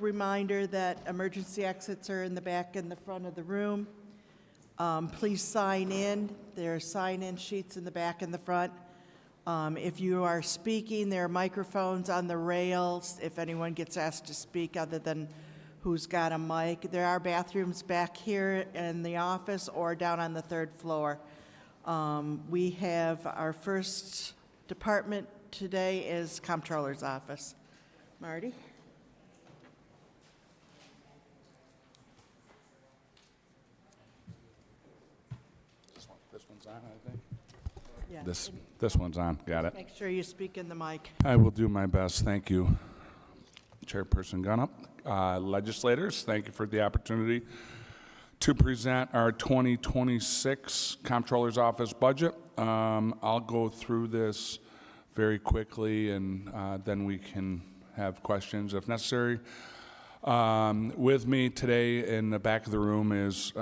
reminder that emergency exits are in the back and the front of the room. Please sign in. There are sign-in sheets in the back and the front. If you are speaking, there are microphones on the rails if anyone gets asked to speak other than who's got a mic. There are bathrooms back here in the office or down on the third floor. We have our first department today is Comptroller's Office. Marty? This one's on, I think. Yeah. This one's on. Got it. Make sure you speak in the mic. I will do my best. Thank you, Chairperson Gunnup. Legislators, thank you for the opportunity to present our 2026 Comptroller's Office budget. I'll go through this very quickly, and then we can have questions if necessary. With me today in the back of the room is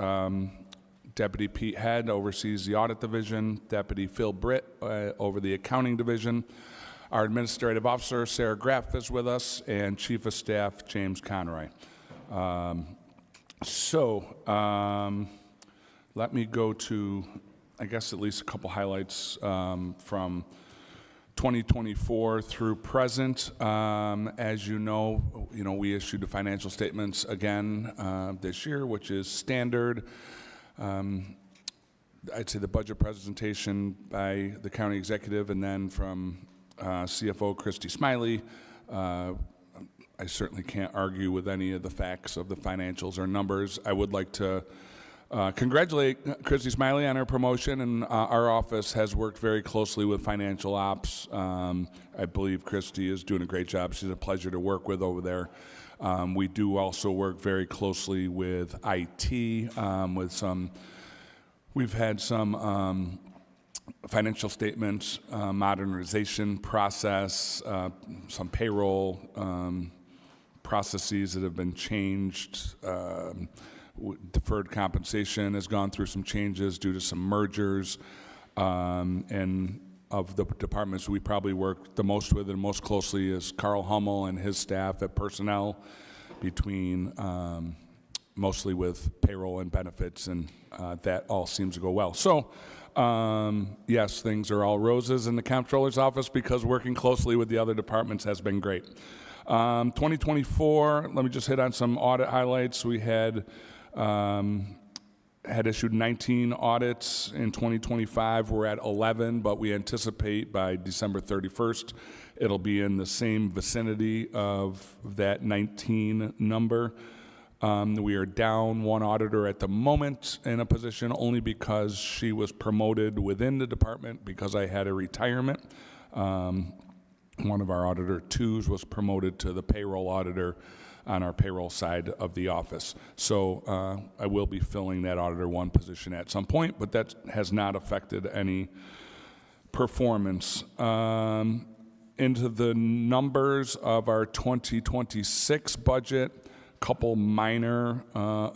Deputy Pete Head, oversees the Audit Division, Deputy Phil Britt over the Accounting Division. Our Administrative Officer, Sarah Graff, is with us, and Chief of Staff, James Conroy. Let me go to, I guess, at least a couple highlights from 2024 through present. As you know, we issued the financial statements again this year, which is standard. I'd say the budget presentation by the county executive and then from CFO Christy Smiley. I certainly can't argue with any of the facts of the financials or numbers. I would like to congratulate Christy Smiley on her promotion, and our office has worked very closely with financial ops. I believe Christy is doing a great job. She's a pleasure to work with over there. We do also work very closely with IT, we've had some financial statements, modernization process, some payroll processes that have been changed. Deferred compensation has gone through some changes due to some mergers. And of the departments we probably work the most with and most closely is Carl Hummel and his staff at personnel, between mostly with payroll and benefits, and that all seems to go well. So yes, things are all roses in the Comptroller's Office because working closely with the other departments has been great. 2024, let me just hit on some audit highlights. We had issued 19 audits in 2025. We're at 11, but we anticipate by December 31st, it'll be in the same vicinity of that 19 number. We are down one auditor at the moment in a position only because she was promoted within the department because I had a retirement. One of our auditor twos was promoted to the payroll auditor on our payroll side of the office. So I will be filling that auditor one position at some point, but that has not affected any performance. Into the numbers of our 2026 budget, couple minor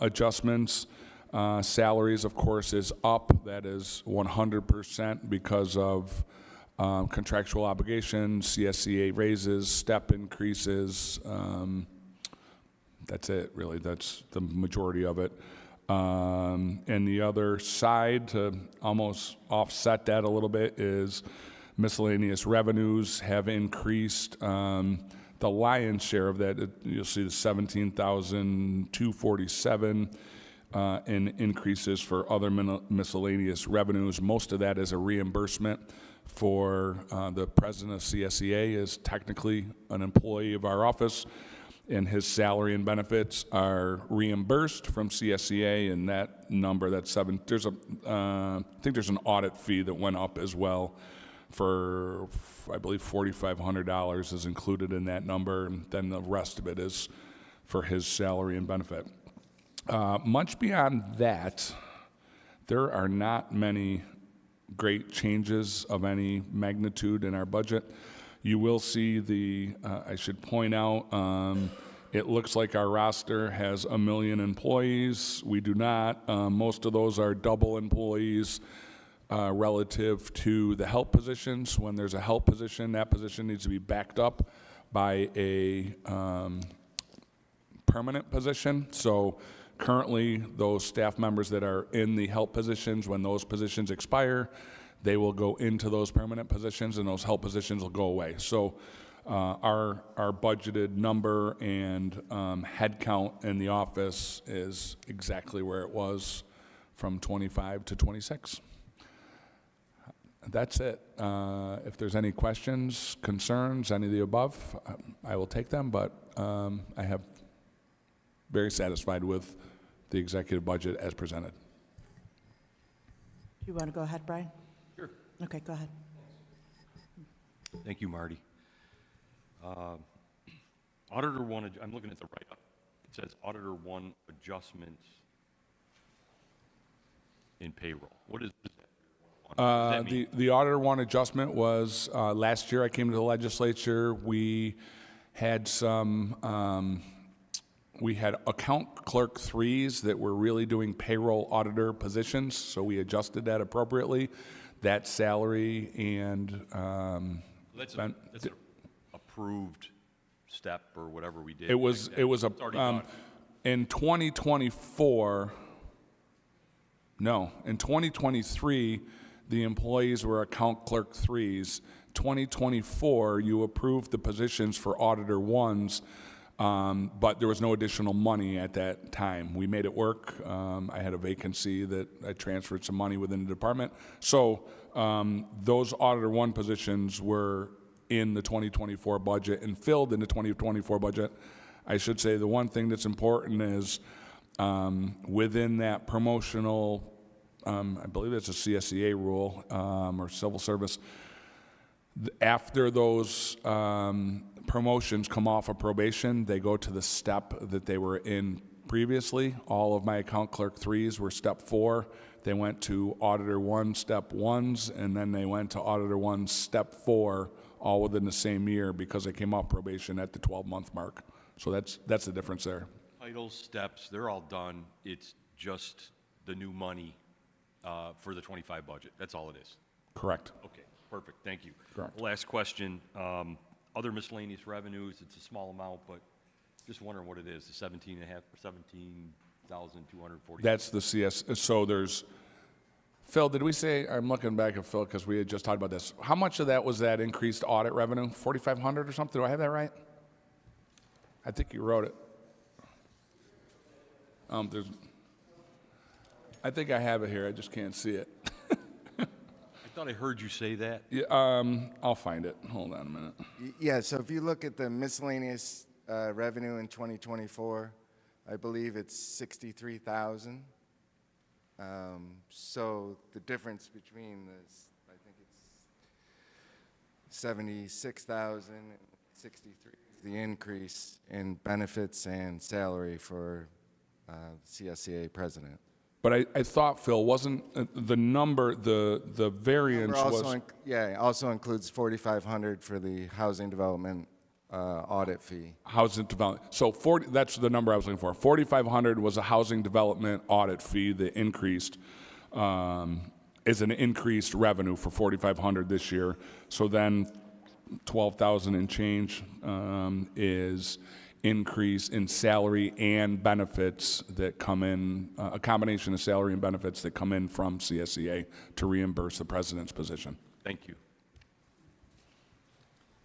adjustments. Salaries, of course, is up. That is 100% because of contractual obligations, CSCA raises, step increases. That's it, really. That's the majority of it. And the other side, to almost offset that a little bit, is miscellaneous revenues have increased. The lion's share of that, you'll see the $17,247 in increases for other miscellaneous revenues. Most of that is a reimbursement for the president of CSEA is technically an employee of our office, and his salary and benefits are reimbursed from CSEA, and that number, I think there's an audit fee that went up as well for, I believe, $4,500 is included in that number, and then the rest of it is for his salary and benefit. Much beyond that, there are not many great changes of any magnitude in our budget. You will see I should point out, it looks like our roster has 1 million employees. We do not. Most of those are double employees relative to the help positions. When there's a help position, that position needs to be backed up by a permanent position. So currently, those staff members that are in the help positions, when those positions expire, they will go into those permanent positions, and those help positions will go away. So our budgeted number and head count in the office is exactly where it was from 25 to 26. That's it. If there's any questions, concerns, any of the above, I will take them, but I have very satisfied with the executive budget as presented. Do you want to go ahead, Brian? Sure. Okay, go ahead. Thank you, Marty. Auditor one, I'm looking at the write-up. It says Auditor one adjustments in payroll. What is that? What does that mean? The Auditor one adjustment was, last year I came to the legislature, we had some, we had account clerk threes that were really doing payroll auditor positions, so we adjusted that appropriately. That salary and, That's an approved step or whatever we did. it was It's already done. in 2024, no, in 2023, the employees were account clerk threes. 2024, you approved the positions for auditor ones, but there was no additional money at that time. We made it work. I had a vacancy that I transferred some money within the department. So those auditor one positions were in the 2024 budget and filled in the 2024 budget. I should say the one thing that's important is within that promotional, I believe it's a CSEA rule or civil service, after those promotions come off of probation, they go to the step that they were in previously. All of my account clerk threes were step 4. They went to auditor 1 step 1s, and then they went to auditor 1 step 4, all within the same year because they came off probation at the 12-month mark. So that's the difference there. Titles, steps, they're all done. It's just the new money for the 25 budget. That's all it is. Correct. Okay, perfect, thank you. Correct. Last question, other miscellaneous revenues, it's a small amount, but just wondering what it is, the 17,240. That's the CS. So there's, Phil, did we say, I'm looking back at Phil because we had just talked about this. How much of that was that increased audit revenue? 4,500 or something? Do I have that right? I think you wrote it. I think I have it here. I just can't see it. I thought I heard you say that. Yeah, I'll find it. Hold on a minute. Yeah, so if you look at the miscellaneous revenue in 2024, I believe it's 63,000. So the difference between this, I think it's 76,000 and 63 is the increase in benefits and salary for CSCA president. But I thought, Phil, wasn't the number, the variance was... Also includes 4,500 for the housing development audit fee. Housing development. So that's the number I was looking for. 4,500 was a housing development audit fee that increased, is an increased revenue for 4,500 this year. So then 12,000 and change is increase in salary and benefits that come in, a combination of salary and benefits that come in from CSEA to reimburse the president's position. Thank you.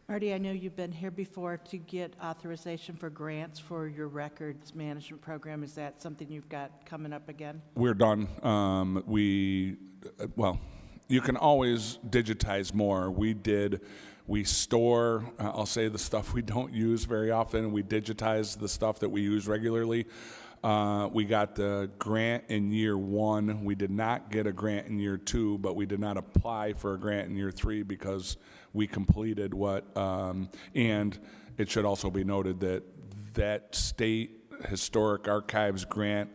Marty, I know you've been here before to get authorization for grants for your records management program. Is that something you've got coming up again? We're done. Well, you can always digitize more. We store, I'll say the stuff we don't use very often. We digitize the stuff that we use regularly. We got the grant in year 1. We did not get a grant in year 2, but we did not apply for a grant in year 3 because we completed what, and it should also be noted that that state historic archives grant,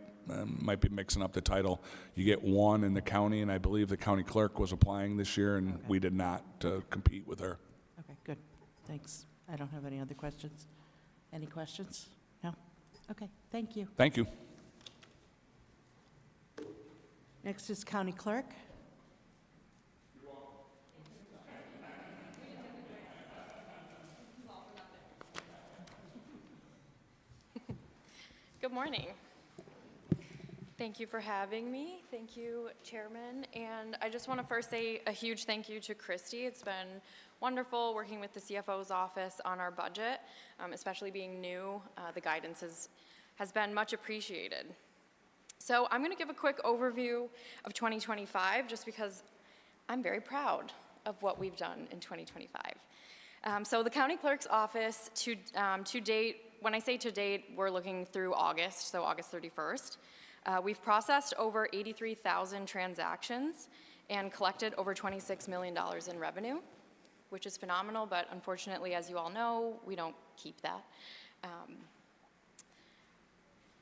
might be mixing up the title, you get 1 in the county, and I believe the county clerk was applying this year, and we did not compete with her. Okay, good. Thanks. I don't have any other questions. Any questions? No? Okay, thank you. Thank you. Next is county clerk. Good morning. Thank you for having me. Thank you, Chairman. And I just want to first say a huge thank you to Christy. It's been wonderful working with the CFO's office on our budget, especially being new. The guidance has been much appreciated. So I'm going to give a quick overview of 2025 just because I'm very proud of what we've done in 2025. So the county clerk's office to date, when I say to date, we're looking through August, so August 31st. We've processed over 83,000 transactions and collected over $26 million in revenue, which is phenomenal, but unfortunately, as you all know, we don't keep that.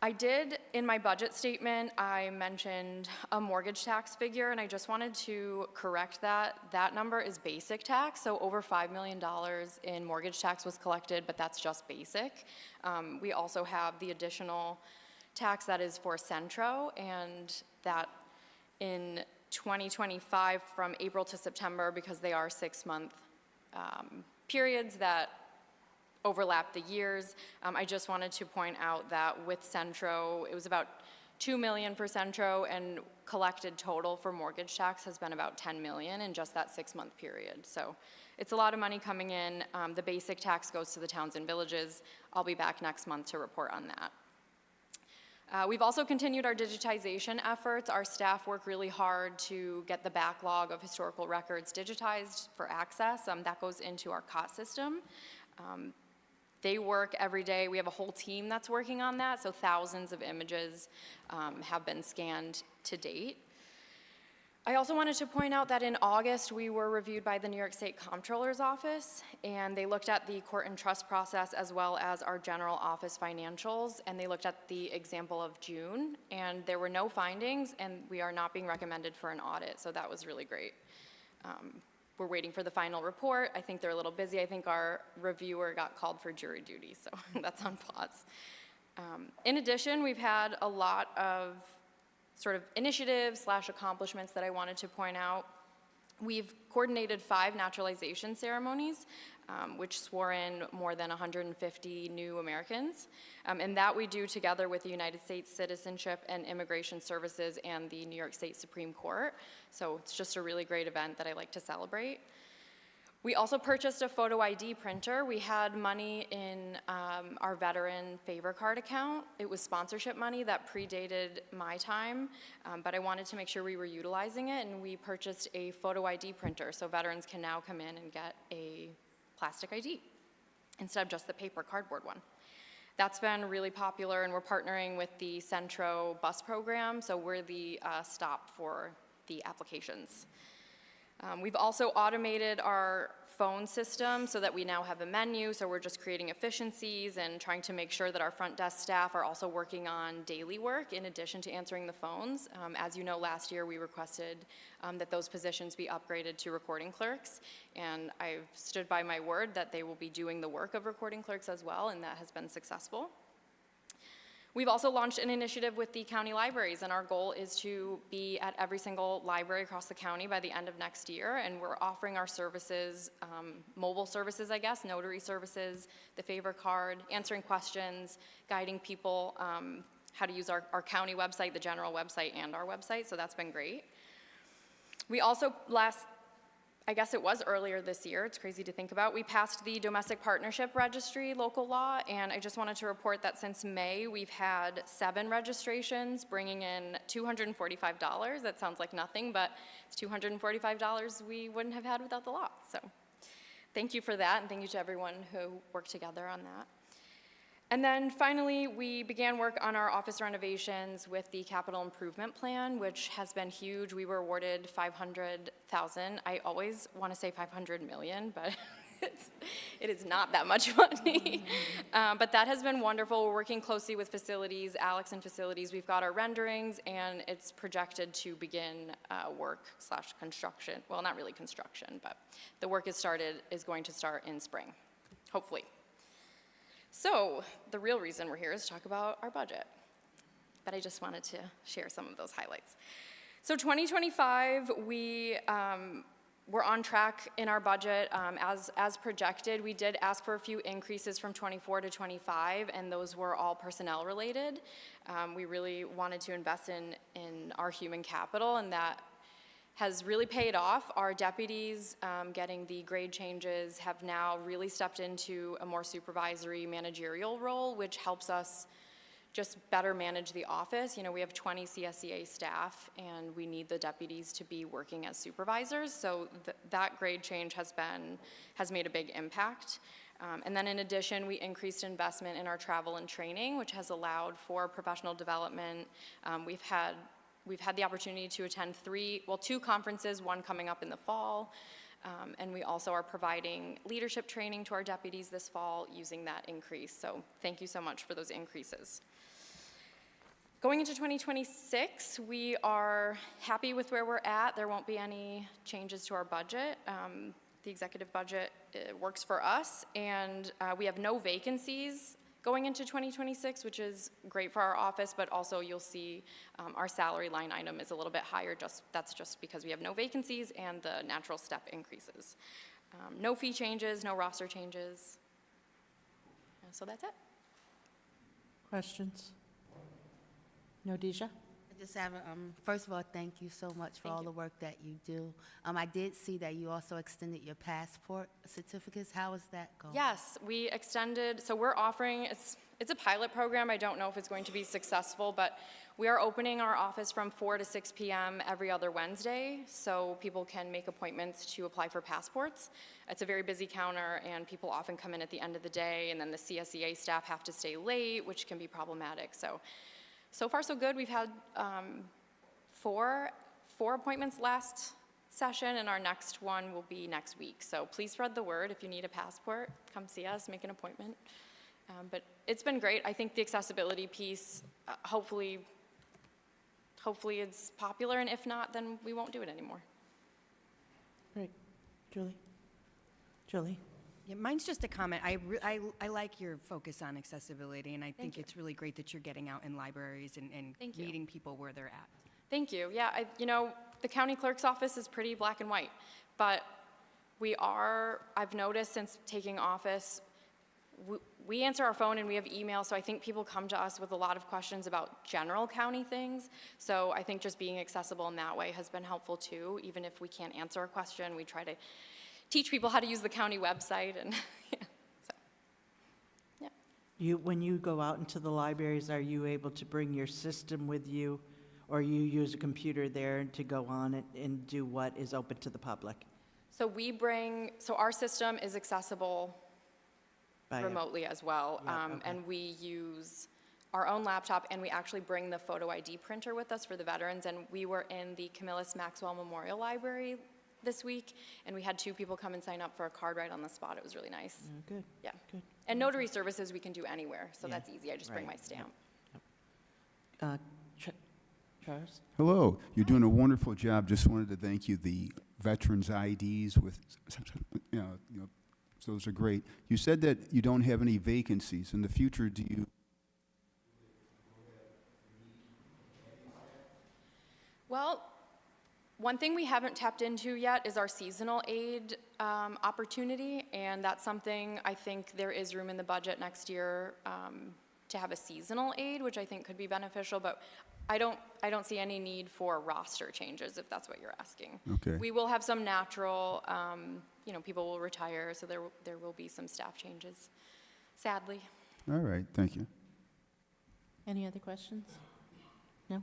I did, in my budget statement, I mentioned a mortgage tax figure, and I just wanted to correct that. That number is basic tax, so over $5 million in mortgage tax was collected, but that's just basic. We also have the additional tax that is for Centro, and that in 2025 from April to September, because they are 6-month periods that overlap the years. I just wanted to point out that with Centro, it was about $2 million for Centro, and collected total for mortgage tax has been about $10 million in just that 6-month period. So it's a lot of money coming in. The basic tax goes to the towns and villages. I'll be back next month to report on that. We've also continued our digitization efforts. Our staff work really hard to get the backlog of historical records digitized for access. That goes into our COT system. They work every day. We have a whole team that's working on that, so thousands of images have been scanned to date. I also wanted to point out that in August, we were reviewed by the New York State Comptroller's Office, and they looked at the court and trust process as well as our general office financials, and they looked at the example of June, and there were no findings, and we are not being recommended for an audit, so that was really great. We're waiting for the final report. I think they're a little busy. I think our reviewer got called for jury duty, so that's on pause. In addition, we've had a lot of sort of initiatives / accomplishments that I wanted to point out. We've coordinated 5 naturalization ceremonies, which swore in more than 150 new Americans, and that we do together with the United States Citizenship and Immigration Services and the New York State Supreme Court. So it's just a really great event that I like to celebrate. We also purchased a photo ID printer. We had money in our veteran favor card account. It was sponsorship money that predated my time, but I wanted to make sure we were utilizing it, and we purchased a photo ID printer so veterans can now come in and get a plastic ID instead of just the paper cardboard one. That's been really popular, and we're partnering with the Centro bus program, so we're the stop for the applications. We've also automated our phone system so that we now have a menu, so we're just creating efficiencies and trying to make sure that our front desk staff are also working on daily work in addition to answering the phones. As you know, last year we requested that those positions be upgraded to recording clerks, and I've stood by my word that they will be doing the work of recording clerks as well, and that has been successful. We've also launched an initiative with the county libraries, and our goal is to be at every single library across the county by the end of next year, and we're offering our services, mobile services, I guess, notary services, the favor card, answering questions, guiding people how to use our county website, the general website, and our website, so that's been great. We also I guess it was earlier this year, it's crazy to think about, we passed the Domestic Partnership Registry local law, and I just wanted to report that since May, we've had 7 registrations, bringing in $245. That sounds like nothing, but it's $245 we wouldn't have had without the law. So thank you for that, and thank you to everyone who worked together on that. And then finally, we began work on our office renovations with the capital improvement plan, which has been huge. We were awarded $500,000. I always want to say $500 million, but it is not that much money. But that has been wonderful. We're working closely with facilities, Alex and facilities. We've got our renderings, and it's projected to begin work / construction. Well, not really construction, but the work is going to start in spring, hopefully. So the real reason we're here is to talk about our budget, but I just wanted to share some of those highlights. So 2025, we We're on track in our budget as projected. We did ask for a few increases from 24 to 25, and those were all personnel related. We really wanted to invest in our human capital, and that has really paid off. Our deputies getting the grade changes have now really stepped into a more supervisory managerial role, which helps us just better manage the office. You know, we have 20 CSEA staff, and we need the deputies to be working as supervisors, so that grade change has made a big impact. And then in addition, we increased investment in our travel and training, which has allowed for professional development. We've had the opportunity to attend two conferences, one coming up in the fall, and we also are providing leadership training to our deputies this fall using that increase. So thank you so much for those increases. Going into 2026, we are happy with where we're at. There won't be any changes to our budget. The executive budget works for us, and we have no vacancies going into 2026, which is great for our office, but also you'll see our salary line item is a little bit higher. That's just because we have no vacancies and the natural step increases. No fee changes, no roster changes. So that's it. Questions? No, Deja? I just have, first of all, thank you so much for Thank all you. the work that you do. I did see that you also extended your passport certificates. How is that going? Yes, we extended, so we're offering, it's a pilot program. I don't know if it's going to be successful, but we are opening our office from 4 to 6 p.m. every other Wednesday, so people can make appointments to apply for passports. It's a very busy counter, and people often come in at the end of the day, and then the CSEA staff have to stay late, which can be problematic. So far, so good. We've had four appointments last session, and our next one will be next week. So please spread the word. If you need a passport, come see us, make an appointment. But it's been great. I think the accessibility piece, hopefully it's popular, and if not, then we won't do it anymore. Great. Julie? Julie? Yeah, mine's just a comment. I like your focus on accessibility, and I think you. it's really great that you're getting out in libraries and Thank you. meeting people where they're at. Thank you. Yeah, the county clerk's office is pretty black and white, but I've noticed since taking office, we answer our phone and we have email, so I think people come to us with a lot of questions about general county things. So I think just being accessible in that way has been helpful too. Even if we can't answer a question, we try to teach people how to use the county website, and When you go out into the libraries, are you able to bring your system with you, or you use a computer there to go on it and do what is open to the public? So our system is accessible By a- remotely as well, Yeah, okay. and we use our own laptop, and we actually bring the photo ID printer with us for the veterans, and we were in the Camillus Maxwell Memorial Library this week, and we had 2 people come and sign up for a card right on the spot. It was really nice. Oh, good. Yeah. Good. And notary services we can do anywhere, so Yeah, that's easy. I just bring my right, stamp. Charles? Hello, you're doing a wonderful job. Just wanted to thank you. The veterans IDs with, so those are great. You said that you don't have any vacancies. In the future, do you? Well, one thing we haven't tapped into yet is our seasonal aid opportunity, and that's something I think there is room in the budget next year to have a seasonal aid, which I think could be beneficial, but I don't see any need for roster changes, if that's what you're asking. Okay. We will have some natural, people will retire, so there will be some staff changes, sadly. All right, thank you. Any other questions? No?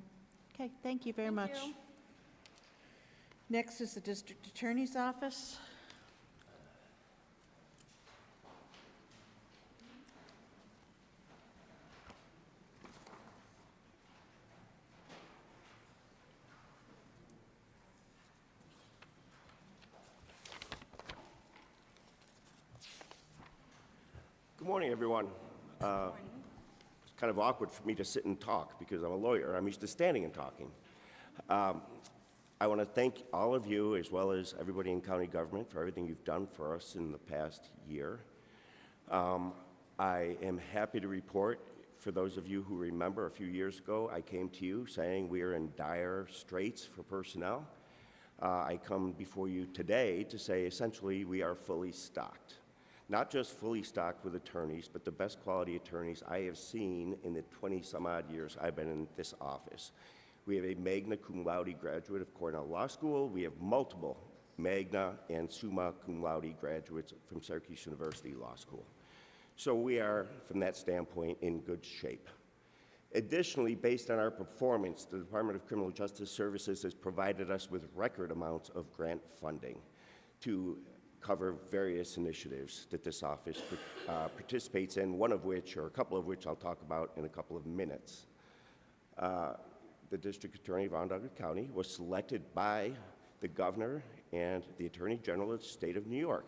Okay, thank you very Thank much. you. Next is the District Attorney's Office. Good morning, everyone. It's kind of awkward for me to sit and talk because I'm a lawyer. I'm used to standing and talking. I want to thank all of you, as well as everybody in county government, for everything you've done for us in the past year. I am happy to report, for those of you who remember, a few years ago, I came to you saying we are in dire straits for personnel. I come before you today to say essentially we are fully stocked. Not just fully stocked with attorneys, but the best quality attorneys I have seen in the 20-some-odd years I've been in this office. We have a magna cum laude graduate of Cornell Law School. We have multiple magna and summa cum laude graduates from Syracuse University Law School. So we are, from that standpoint, in good shape. Additionally, based on our performance, the Department of Criminal Justice Services has provided us with record amounts of grant funding to cover various initiatives that this office participates in, one of which, or a couple of which I'll talk about in a couple of minutes. The District Attorney of Onondaga County was selected by the Governor and the Attorney General of the State of New York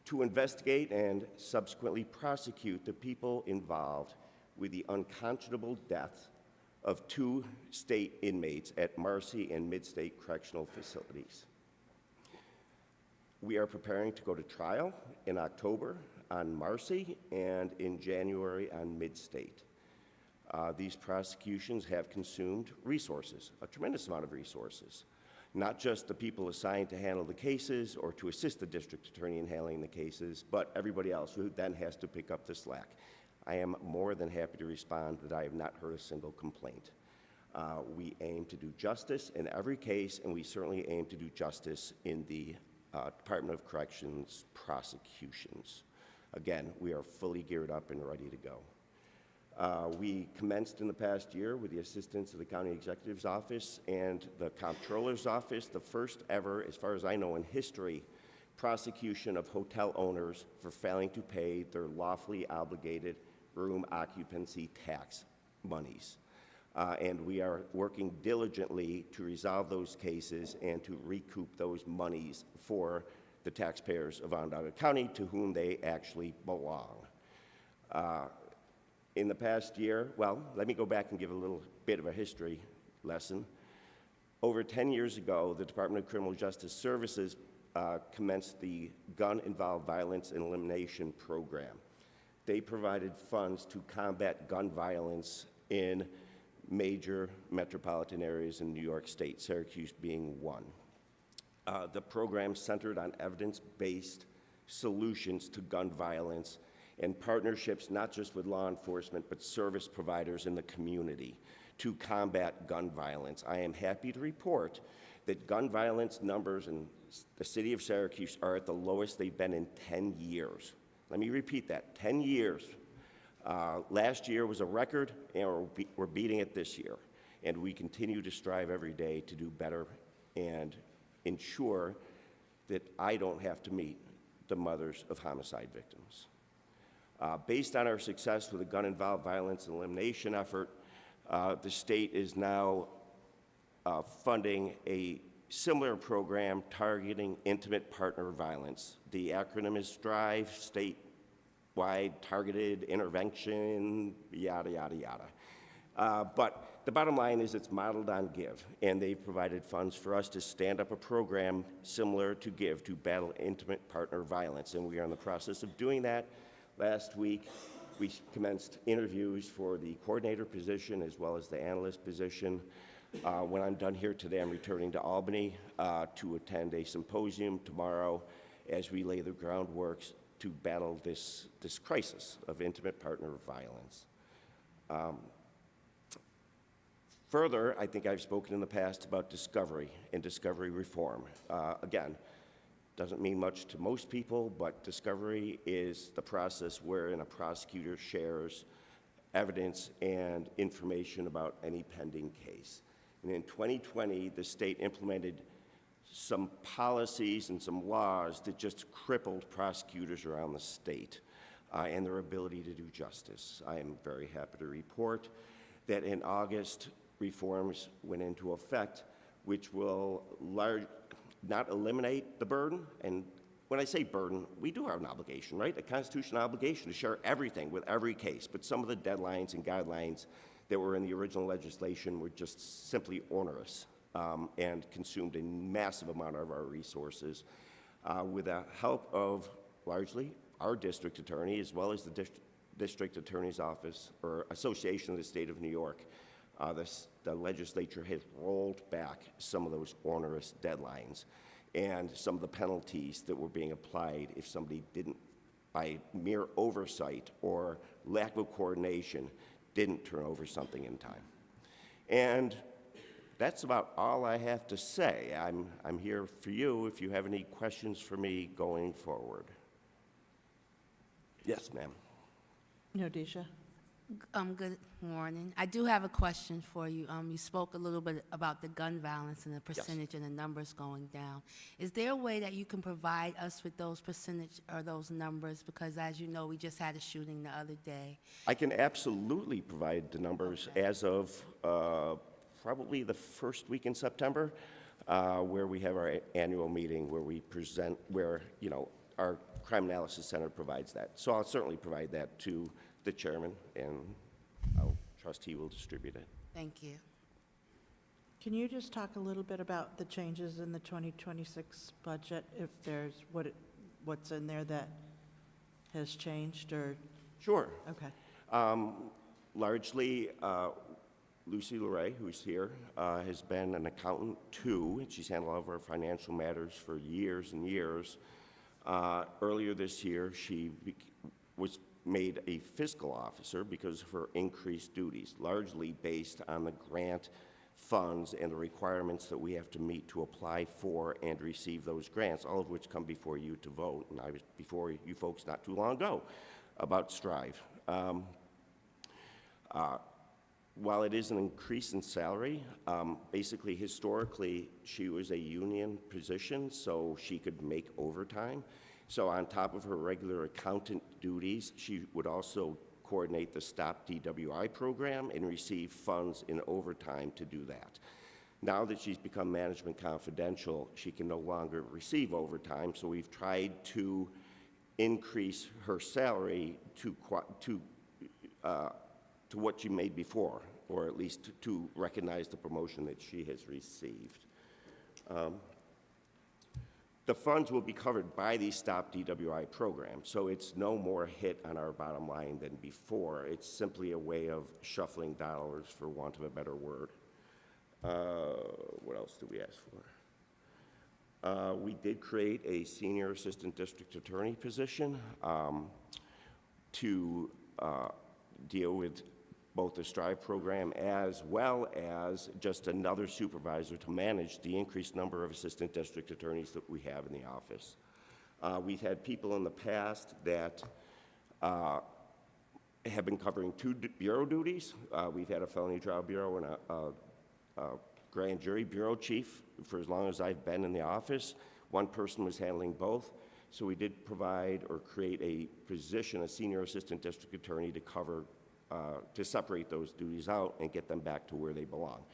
to investigate and subsequently prosecute the people involved with the unconscionable death of 2 state inmates at Marcy and Midstate Correctional Facilities. We are preparing to go to trial in October on Marcy and in January on Midstate. These prosecutions have consumed resources, a tremendous amount of resources, not just the people assigned to handle the cases or to assist the district attorney in handling the cases, but everybody else who then has to pick up the slack. I am more than happy to respond that I have not heard a single complaint. We aim to do justice in every case, and we certainly aim to do justice in the Department of Corrections prosecutions. Again, we are fully geared up and ready to go. We commenced in the past year with the assistance of the County Executive's Office and the Comptroller's Office, the first ever, as far as I know in history, prosecution of hotel owners for failing to pay their lawfully obligated room occupancy tax monies. And we are working diligently to resolve those cases and to recoup those monies for the taxpayers of Onondaga County to whom they actually belong. In the past year, well, let me go back and give a little bit of a history lesson. Over 10 years ago, the Department of Criminal Justice Services commenced the Gun-Involved Violence and Elimination Program. They provided funds to combat gun violence in major metropolitan areas in New York State, Syracuse being one. The program centered on evidence-based solutions to gun violence and partnerships not just with law enforcement, but service providers in the community to combat gun violence. I am happy to report that gun violence numbers in the city of Syracuse are at the lowest they've been in 10 years. Let me repeat that, 10 years. Last year was a record, and we're beating it this year. And we continue to strive every day to do better and ensure that I don't have to meet the mothers of homicide victims. Based on our success with the gun-involved violence and elimination effort, the state is now funding a similar program targeting intimate partner violence. The acronym is STRIVE, Statewide Targeted Intervention, yada, yada, yada. But the bottom line is it's modeled on GIVE, and they've provided funds for us to stand up a program similar to GIVE to battle intimate partner violence, and we are in the process of doing that. Last week, we commenced interviews for the coordinator position as well as the analyst position. When I'm done here today, I'm returning to Albany to attend a symposium tomorrow as we lay the groundwork to battle this crisis of intimate partner violence. Further, I think I've spoken in the past about discovery and discovery reform. Again, doesn't mean much to most people, but discovery is the process wherein a prosecutor shares evidence and information about any pending case. And in 2020, the state implemented some policies and some laws that just crippled prosecutors around the state and their ability to do justice. I am very happy to report that in August, reforms went into effect, which will not eliminate the burden. And when I say burden, we do have an obligation, right? A constitutional obligation to share everything with every case. But some of the deadlines and guidelines that were in the original legislation were just simply onerous and consumed a massive amount of our resources. With the help of largely our district attorney, as well as the district attorney's office or association of the state of New York, The legislature has rolled back some of those onerous deadlines and some of the penalties that were being applied if somebody didn't, by mere oversight or lack of coordination, didn't turn over something in time. And that's about all I have to say. I'm here for you if you have any questions for me going forward. Yes, ma'am. No, Deisha? Good morning. I do have a question for you. You spoke a little bit about the gun violence and the percentage and the numbers going down. Is there a way that you can provide us with those percentage or those numbers? Because as you know, we just had a shooting the other day. I can absolutely provide the numbers as of probably the first week in September, where we have our annual meeting where we present, where, you know, our Crime Analysis Center provides that. So I'll certainly provide that to the chairman, and I'll trust he will distribute it. Thank you. Can you just talk a little bit about the changes in the 2026 budget, if there's what's in there that has changed, or? Sure. Okay. Largely, Lucy LeRae, who's here, has been an accountant too, and she's handled all of our financial matters for years and years. Earlier this year, she was made a fiscal officer because of her increased duties, largely based on the grant funds and the requirements that we have to meet to apply for and receive those grants, all of which come before you to vote. And I was before you folks not too long ago about Strive. While it is an increase in salary, basically historically she was a union position, so she could make overtime. So on top of her regular accountant duties, she would also coordinate the Stop DWI program and receive funds in overtime to do that. Now that she's become management confidential, she can no longer receive overtime, so we've tried to increase her salary to what she made before, or at least to recognize the promotion that she has received. The funds will be covered by the Stop DWI program, so it's no more hit on our bottom line than before. It's simply a way of shuffling dollars, for want of a better word. What else did we ask for? We did create a senior assistant district attorney position to deal with both the Strive program as well as just another supervisor to manage the increased number of assistant district attorneys that we have in the office. We've had people in the past that have been covering two bureau duties. We've had a felony trial bureau and a grand jury bureau chief for as long as I've been in the office. One person was handling both. So we did provide or create a position, a senior assistant district attorney, to cover to separate those duties out and get them back to where they belong.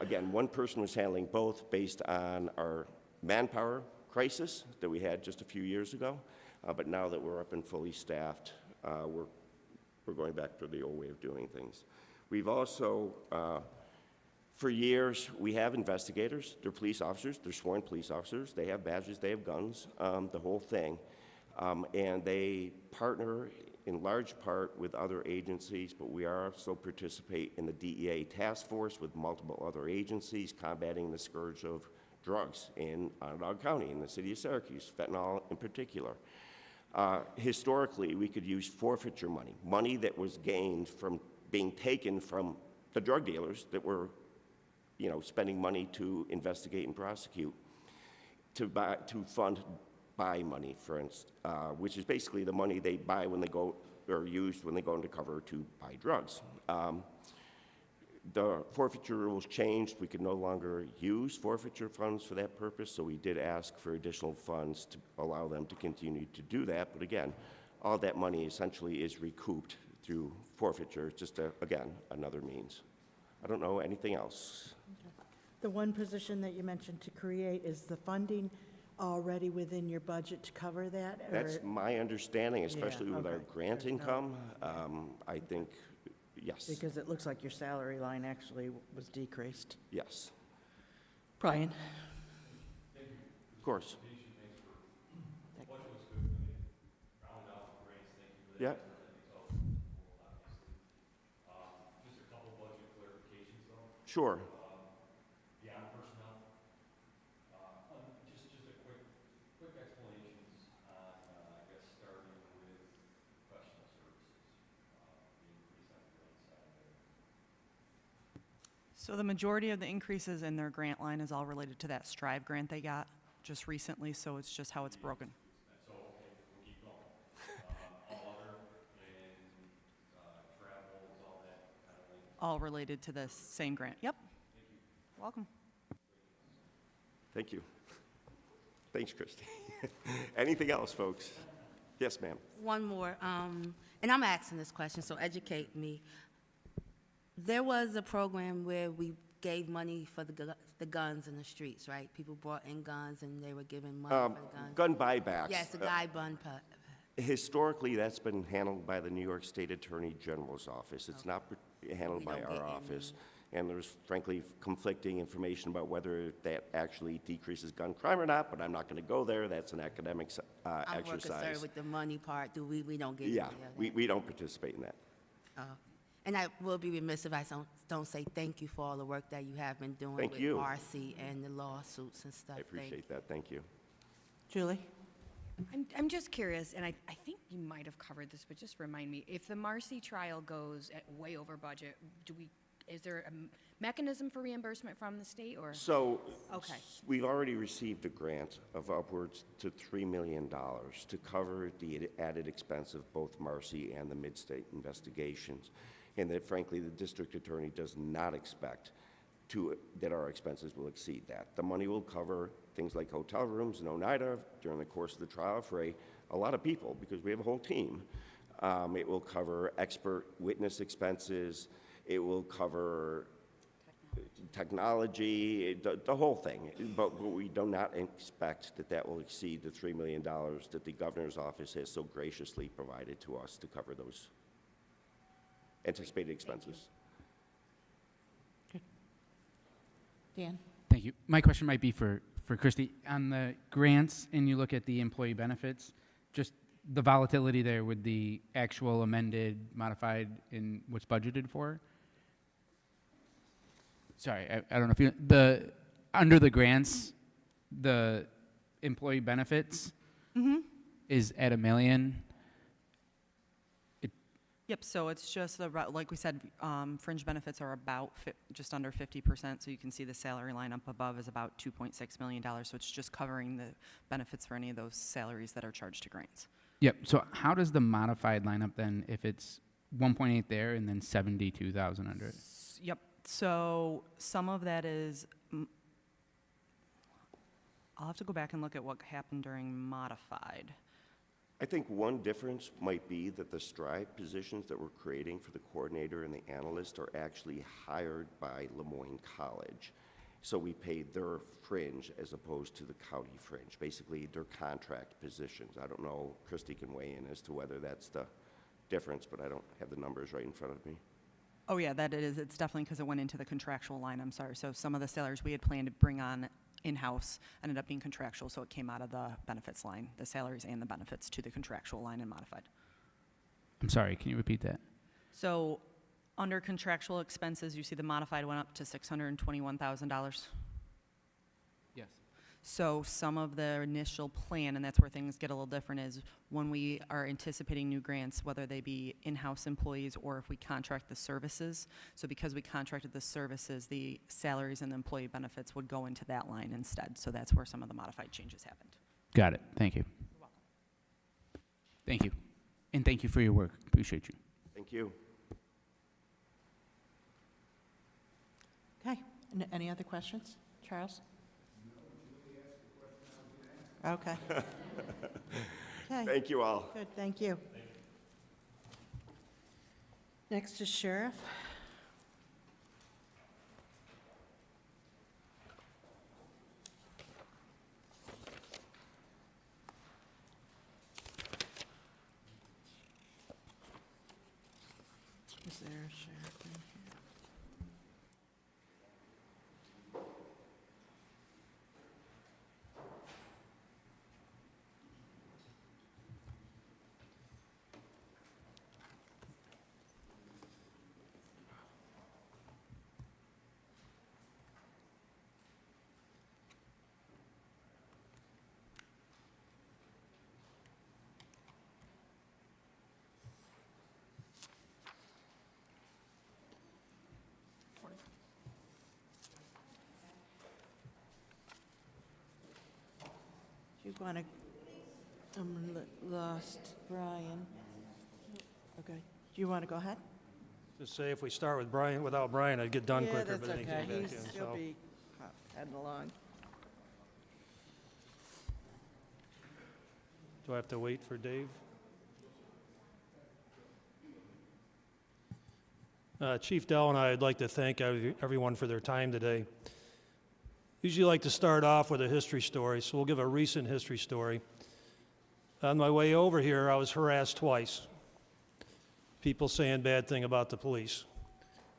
Again, one person was handling both based on our manpower crisis that we had just a few years ago, but now that we're up and fully staffed, we're going back to the old way of doing things. We've also, for years, we have investigators. They're police officers. They're sworn police officers. They have badges. They have guns, the whole thing. And they partner in large part with other agencies, but we also participate in the DEA task force with multiple other agencies combating the scourge of drugs in Onondaga County, in the city of Syracuse, fentanyl in particular. Historically, we could use forfeiture money, money that was gained from being taken from the drug dealers that were, spending money to investigate and prosecute, to fund buy money, for instance, which is basically the money they buy when they go, or use when they go undercover to buy drugs. The forfeiture rules changed. We could no longer use forfeiture funds for that purpose, so we did ask for additional funds to allow them to continue to do that. But again, all that money essentially is recouped through forfeiture. It's just, again, another means. I don't know anything else. The one position that you mentioned to create, is the funding already within your budget to cover that? Or? That's my understanding, especially Yeah, with our okay. grant There's no- income. I think, yes. Because it looks like your salary line actually was decreased. Yes, Brian? of course. Yeah. Just a couple budget clarifications. Sure. Beyond personnel, just a quick explanations on, I guess, starting with professional services, the increase on the grant side there. So the majority of the increases in their grant line is all related to that Strive grant they got just recently, so it's just how it's broken. So, okay, we'll keep going. All other and travels, all that kind of thing. All related to the same grant. Yep. Welcome. Thank you. Thanks, Christie. Anything else, folks? Yes, ma'am. One more, and I'm asking this question, so educate me. There was a program where we gave money for the guns in the streets, right? People brought in guns and they were given money for the guns. Gun buybacks. Yes, the guy bun put. Historically, that's been handled by the New York State Attorney General's office. It's not handled We by don't our get any. office. And there's frankly conflicting information about whether that actually decreases gun crime or not, but I'm not going to go there. That's an academic I'm more exercise. concerned with the money part. We don't get Yeah, any of that. we don't participate in that. And I will be remiss if I don't say thank you for all the work that you have been doing Thank with you. Marcy and the lawsuits and stuff. I Thank you. appreciate that. Thank you. Julie? I'm just curious, and I think you might have covered this, but just remind me, if the Marcy trial goes way over budget, is there a mechanism for reimbursement from the state, or? So, Okay. we've already received a grant of upwards to $3 million to cover the added expense of both Marcy and the mid-state investigations. And that frankly, the district attorney does not expect that our expenses will exceed that. The money will cover things like hotel rooms in Oneida during the course of the trial for a lot of people, because we have a whole team. It will cover expert witness expenses. It will cover technology, the whole thing. But we do not expect that will exceed the $3 million that the governor's office has so graciously provided to us to cover those anticipated expenses. Dan? Thank you. My question might be for Christie. On the grants, and you look at the employee benefits, just the volatility there with the actual amended, modified, in what's budgeted for? Sorry, I don't know if you, under the grants, the employee benefits is at $1 million. Yep, so it's just, like we said, fringe benefits are about just under 50%, so you can see the salary line up above is about $2.6 million, so it's just covering the benefits for any of those salaries that are charged to grants. Yep, so how does the modified line up then if it's 1.8 there and then 72,000 under it? Yep, so some of that is, I'll have to go back and look at what happened during modified. I think one difference might be that the Strive positions that we're creating for the coordinator and the analyst are actually hired by Lemoyne College. So we paid their fringe as opposed to the county fringe. Basically, they're contract positions. I don't know, Christie can weigh in as to whether that's the difference, but I don't have the numbers right in front of me. Oh yeah, that it is. It's definitely because it went into the contractual line, I'm sorry. So some of the salaries we had planned to bring on in-house ended up being contractual, so it came out of the benefits line, the salaries and the benefits to the contractual line and modified. I'm sorry, can you repeat that? So under contractual expenses, you see the modified went up to $621,000. Yes. So some of the initial plan, and that's where things get a little different, is when we are anticipating new grants, whether they be in-house employees or if we contract the services. So because we contracted the services, the salaries and the employee benefits would go into that line instead. So that's where some of the modified changes happened. Got it, thank you. You're welcome. Thank you. And thank you for your work, appreciate you. Thank you. Okay, any other questions? Charles? Okay. Okay, Thank you all. good, thank you. Next is Sheriff. Is there a sheriff in here? you want to, lost Brian. Okay, do you want to go ahead? Just say if we start with Brian, without Brian, I'd get done quicker, but then he Yeah, came that's back okay. in, He'll so. be heading along. Do I have to wait for Dave? Chief Dell and I'd like to thank everyone for their time today. Usually like to start off with a history story, so we'll give a recent history story. On my way over here, I was harassed twice. People saying bad thing about the police,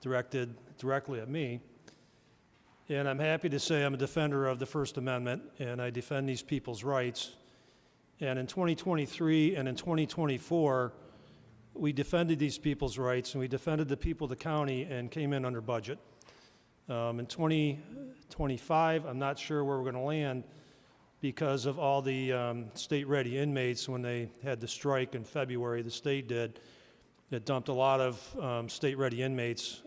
directed directly at me. And I'm happy to say I'm a defender of the First Amendment, and I defend these people's rights. And in 2023 and in 2024, we defended these people's rights, and we defended the people of the county and came in under budget. In 2025, I'm not sure where we're going to land because of all the state-ready inmates when they had the strike in February, the state did. It dumped a lot of state-ready inmates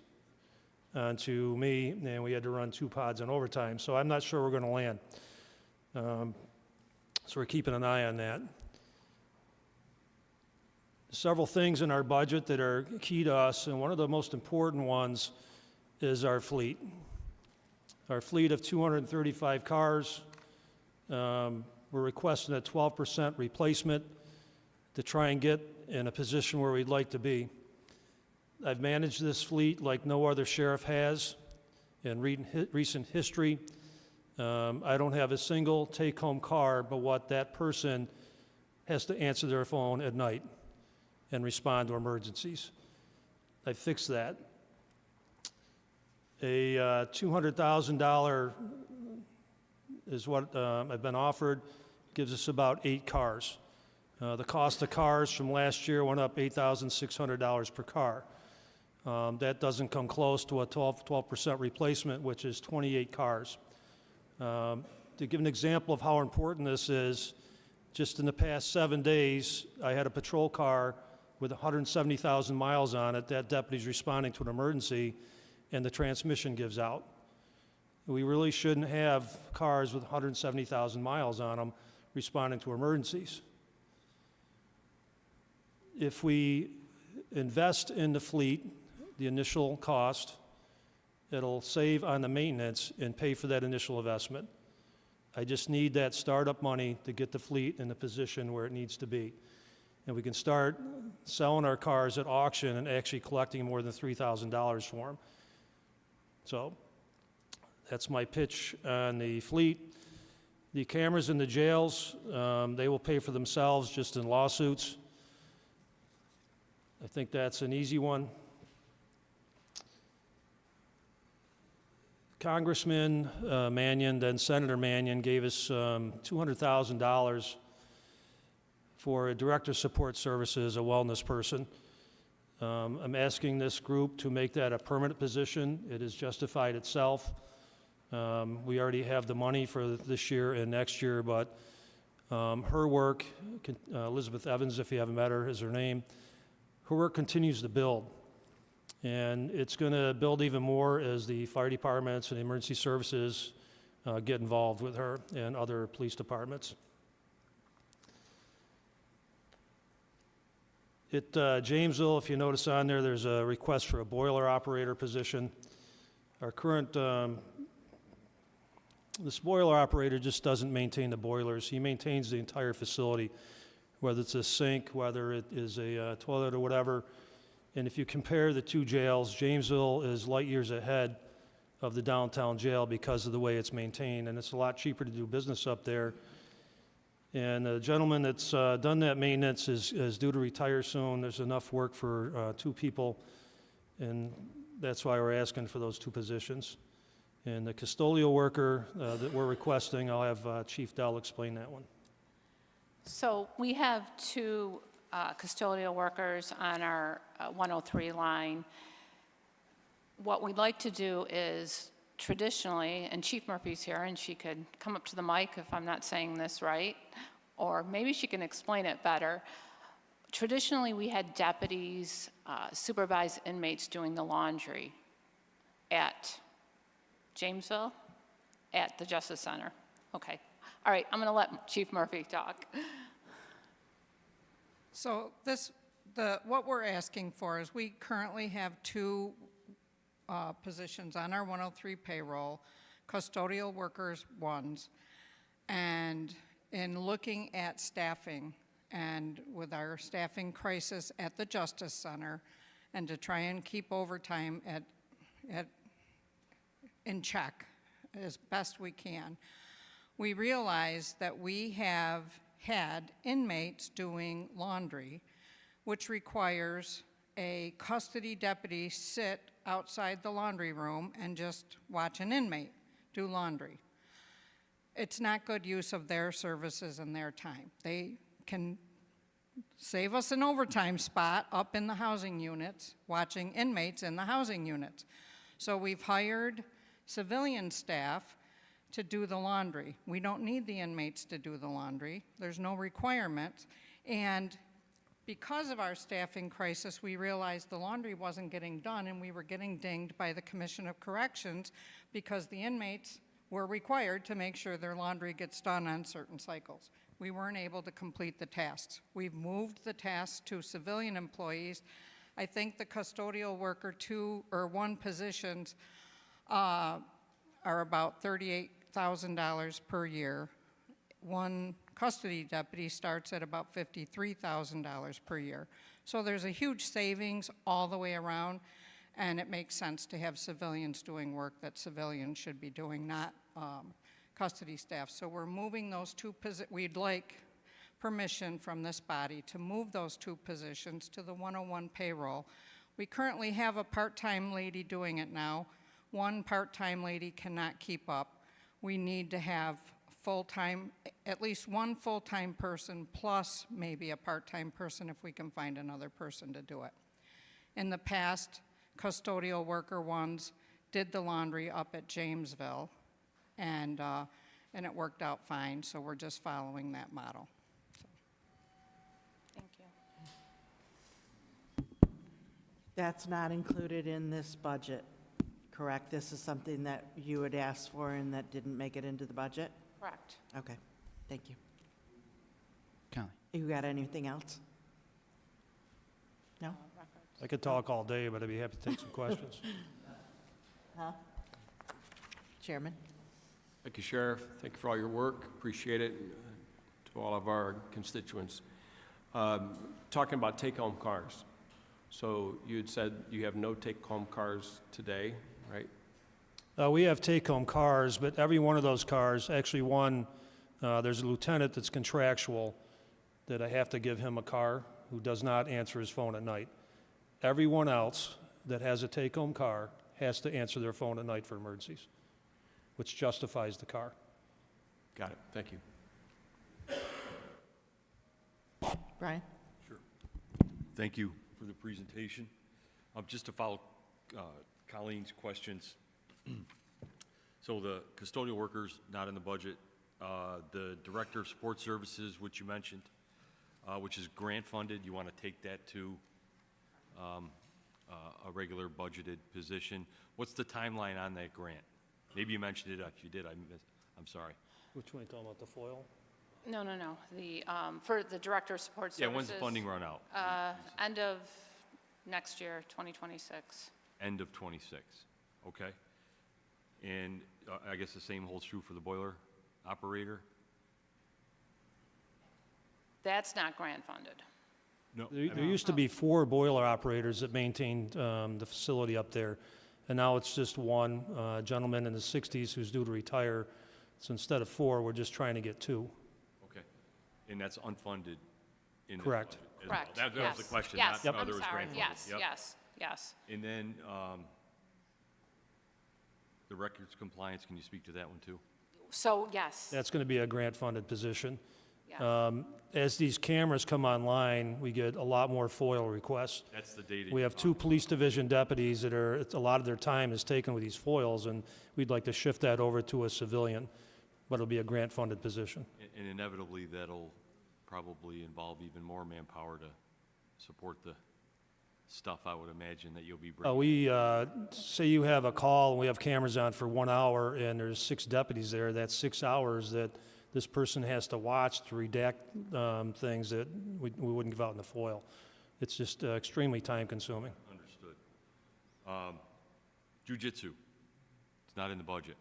onto me, and we had to run 2 pods on overtime. So I'm not sure we're going to land. So we're keeping an eye on that. Several things in our budget that are key to us, and one of the most important ones is our fleet. Our fleet of 235 cars, we're requesting a 12% replacement to try and get in a position where we'd like to be. I've managed this fleet like no other sheriff has in recent history. I don't have a single take-home car but what that person has to answer their phone at night and respond to emergencies. I fixed that. A $200,000 is what I've been offered, gives us about 8 cars. The cost of cars from last year went up $8,600 per car. That doesn't come close to a 12% replacement, which is 28 cars. To give an example of how important this is, just in the past 7 days, I had a patrol car with 170,000 miles on it. That deputy's responding to an emergency, and the transmission gives out. We really shouldn't have cars with 170,000 miles on them responding to emergencies. If we invest in the fleet, the initial cost, it'll save on the maintenance and pay for that initial investment. I just need that startup money to get the fleet in the position where it needs to be. And we can start selling our cars at auction and actually collecting more than $3,000 for them. So that's my pitch on the fleet. The cameras in the jails, they will pay for themselves just in lawsuits. I think that's an easy one. Congressman Mannion, then Senator Mannion, gave us $200,000 for a director of support services, a wellness person. I'm asking this group to make that a permanent position. It has justified itself. We already have the money for this year and next year, but her work, Elizabeth Evans, if you haven't met her, is her name, her work continues to build. And it's going to build even more as the fire departments and emergency services get involved with her and other police departments. At Jamesville, if you notice on there, there's a request for a boiler operator position. Our current, this boiler operator just doesn't maintain the boilers. He maintains the entire facility, whether it's a sink, whether it is a toilet or whatever. And if you compare the 2 jails, Jamesville is light years ahead of the downtown jail because of the way it's maintained, and it's a lot cheaper to do business up there. And the gentleman that's done that maintenance is due to retire soon. There's enough work for 2 people, and that's why we're asking for those 2 positions. And the custodial worker that we're requesting, I'll have Chief Dell explain that one. So we have 2 custodial workers on our 103 line. What we'd like to do is traditionally, and Chief Murphy's here, and she could come up to the mic if I'm not saying this right, or maybe she can explain it better. Traditionally, we had deputies supervise inmates doing the laundry at Jamesville, at the Justice Center. Okay. All right, I'm going to let Chief Murphy talk. So what we're asking for is we currently have two positions on our 103 payroll, custodial workers ones, and in looking at staffing and with our staffing crisis at the Justice Center, and to try and keep overtime in check as best we can, we realize that we have had inmates doing laundry, which requires a custody deputy sit outside the laundry room and just watch an inmate do laundry. It's not good use of their services and their time. They can save us an overtime spot up in the housing units, watching inmates in the housing units. So we've hired civilian staff to do the laundry. We don't need the inmates to do the laundry. There's no requirement. And because of our staffing crisis, we realized the laundry wasn't getting done, and we were getting dinged by the Commission of Corrections because the inmates were required to make sure their laundry gets done on certain cycles. We weren't able to complete the tasks. We've moved the tasks to civilian employees. I think the custodial worker 2 or 1 positions are about $38,000 per year. One custody deputy starts at about $53,000 per year. So there's a huge savings all the way around, and it makes sense to have civilians doing work that civilians should be doing, not custody staff. So we're moving those two we'd like permission from this body to move those 2 positions to the 101 payroll. We currently have a part-time lady doing it now. One part-time lady cannot keep up. We need to have full-time, at least one full-time person plus maybe a part-time person if we can find another person to do it. In the past, custodial worker ones did the laundry up at Jamesville, and it worked out fine, so we're just following that model. Thank you. That's not included in this budget, correct? This is something that you had asked for and that didn't make it into the budget? Correct. Okay, thank you. Conley. You got anything else? No? I could talk all day, but I'd be happy to take some questions. Huh? Chairman? Thank you, Sheriff. Thank you for all your work. Appreciate it to all of our constituents. Talking about take-home cars. So you had said you have no take-home cars today, right? We have take-home cars, but every one of those cars, actually one, there's a lieutenant that's contractual that I have to give him a car who does not answer his phone at night. Everyone else that has a take-home car has to answer their phone at night for emergencies, which justifies the car. Got it. Thank you. Brian? Sure. Thank you for the presentation. Just to follow Colleen's questions. So the custodial workers not in the budget. The Director of Support Services, which you mentioned, which is grant funded, you want to take that to a regular budgeted position. What's the timeline on that grant? Maybe you mentioned it. If you did, I'm sorry. Which one are you talking about, the foil? No. The, for the Director of Support Services. Yeah, when's the funding run out? End of next year, 2026. End of 26, okay. And I guess the same holds true for the boiler operator? That's not grant funded. No. There used to be 4 boiler operators that maintained the facility up there, and now it's just one gentleman in the 60s who's due to retire. So instead of 4, we're just trying to get 2. Okay. And that's unfunded in the Correct. budget as well. Correct. That was the question, Yes, not whether it I'm was sorry. grant Yes, funded. Yep. yes. And then the records compliance, can you speak to that one too? So, yes. That's going to be a grant-funded position. Yeah. As these cameras come online, we get a lot more FOIL requests. That's the data. We have 2 police division deputies that a lot of their time is taken with these FOILs, and we'd like to shift that over to a civilian, but it'll be a grant-funded position. And inevitably, that'll probably involve even more manpower to support the stuff, I would imagine, that you'll be bringing. We say you have a call, and we have cameras on for 1 hour, and there's 6 deputies there. That's 6 hours that this person has to watch to redact things that we wouldn't give out in the FOIL. It's just extremely time-consuming. Understood. Jiu-jitsu, it's not in the budget.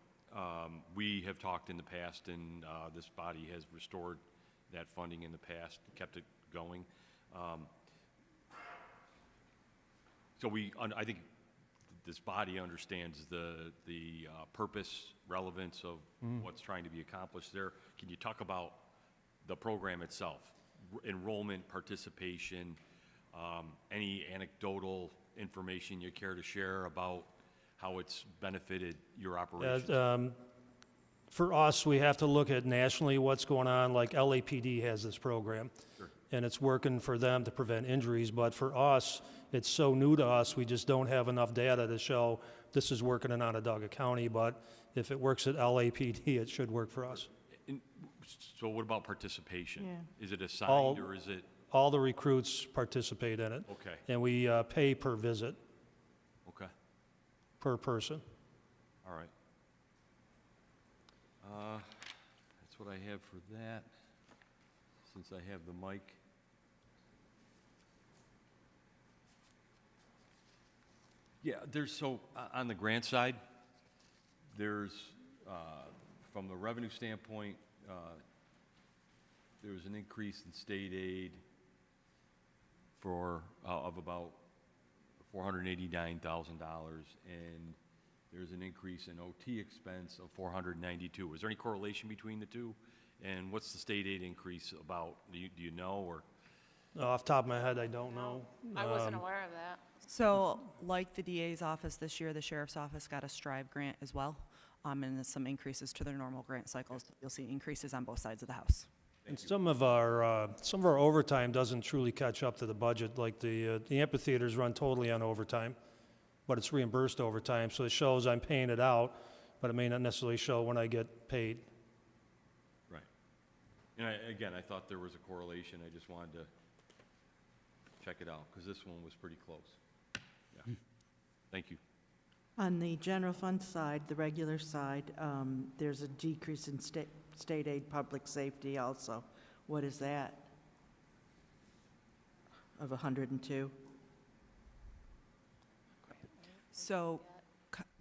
We have talked in the past, and this body has restored that funding in the past, kept it going. So I think this body understands the purpose, relevance of what's trying to be accomplished there. Can you talk about the program itself, enrollment, participation, any anecdotal information you care to share about how it's benefited your operations? For us, we have to look at nationally what's going on, like LAPD has this program. Sure. And it's working for them to prevent injuries, but for us, it's so new to us, we just don't have enough data to show this is working in Onondaga County, but if it works at LAPD, it should work for us. So what about participation? Yeah. Is it assigned or is it? All the recruits participate in it. Okay. And we pay per visit, Okay, per person. all right. That's what I have for that, since I have the mic. Yeah, on the grant side, there's, from the revenue standpoint, there was an increase in state aid of about $489,000, and there's an increase in OT expense of $492. Is there any correlation between the two? And what's the state aid increase about? Do you know, or? Off the top of my head, I don't know. I wasn't aware of that. So, like the DA's office this year, the sheriff's office got a Strive grant as well, and there's some increases to their normal grant cycles. You'll see increases on both sides of the house. And some of our overtime doesn't truly catch up to the budget, like the amphitheaters run totally on overtime, but it's reimbursed overtime, so it shows I'm paying it out, but it may not necessarily show when I get paid. Right. And I thought there was a correlation. I just wanted to check it out, because this one was pretty close. Yeah. Thank you. On the general fund side, the regular side, there's a decrease in state aid, public safety also. What is that? Of 102? So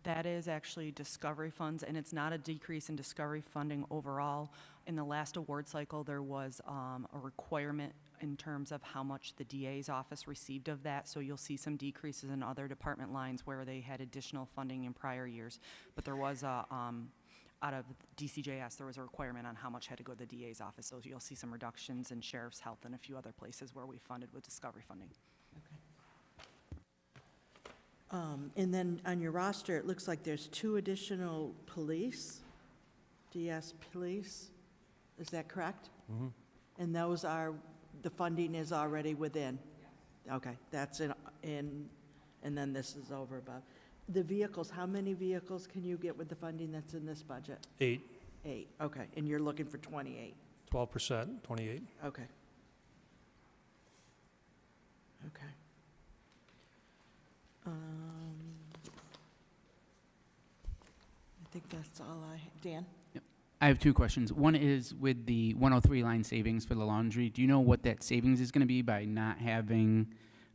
that is actually discovery funds, and it's not a decrease in discovery funding overall. In the last award cycle, there was a requirement in terms of how much the DA's office received of that, so you'll see some decreases in other department lines where they had additional funding in prior years. But there was a, out of DCJS, there was a requirement on how much had to go to the DA's office, so you'll see some reductions in Sheriff's Health and a few other places where we funded with discovery funding. And then on your roster, it looks like there's 2 additional police, DS police. Is that correct? Mm-hmm. And those are, the funding is already within? Okay, that's in, and then this is over above. The vehicles, how many vehicles can you get with the funding that's in this budget? 8, 8, okay, and you're looking for 28? 12%, 28. Okay. Okay. I think that's all Dan? I have 2 questions. One is with the 103 line savings for the laundry. Do you know what that savings is going to be by not having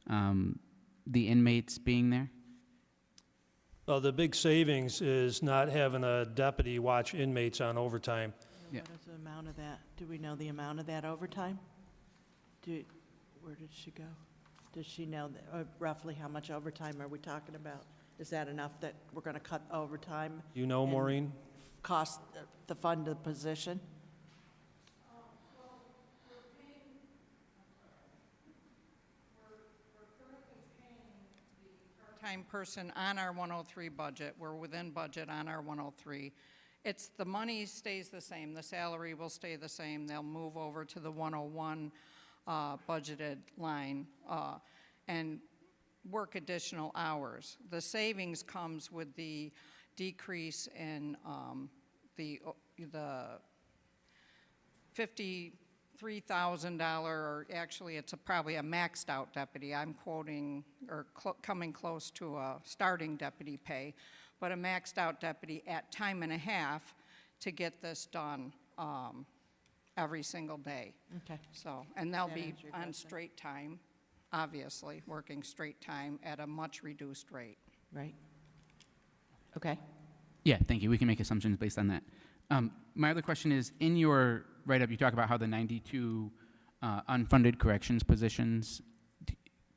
the inmates being there? Well, the big savings is not having a deputy watch inmates on overtime. Yeah. What is the amount of that? Do we know the amount of that overtime? Where did she go? Does she know roughly how much overtime are we talking about? Is that enough that we're going to cut overtime? You know, and Maureen? Cost the fund the position? Time person on our 103 budget. We're within budget on our 103. It's the money stays the same. The salary will stay the same. They'll move over to the 101 budgeted line and work additional hours. The savings comes with the decrease in the $53,000, or actually it's probably a maxed out deputy. I'm quoting or coming close to a starting deputy pay, but a maxed out deputy at time and a half to get this done every single day. Okay. So, and they'll That be answered your on question. straight time, obviously, working straight time at a much reduced rate. Right. Okay. Yeah, thank you. We can make assumptions based on that. My other question is, in your write-up, you talk about how the 92 unfunded corrections positions,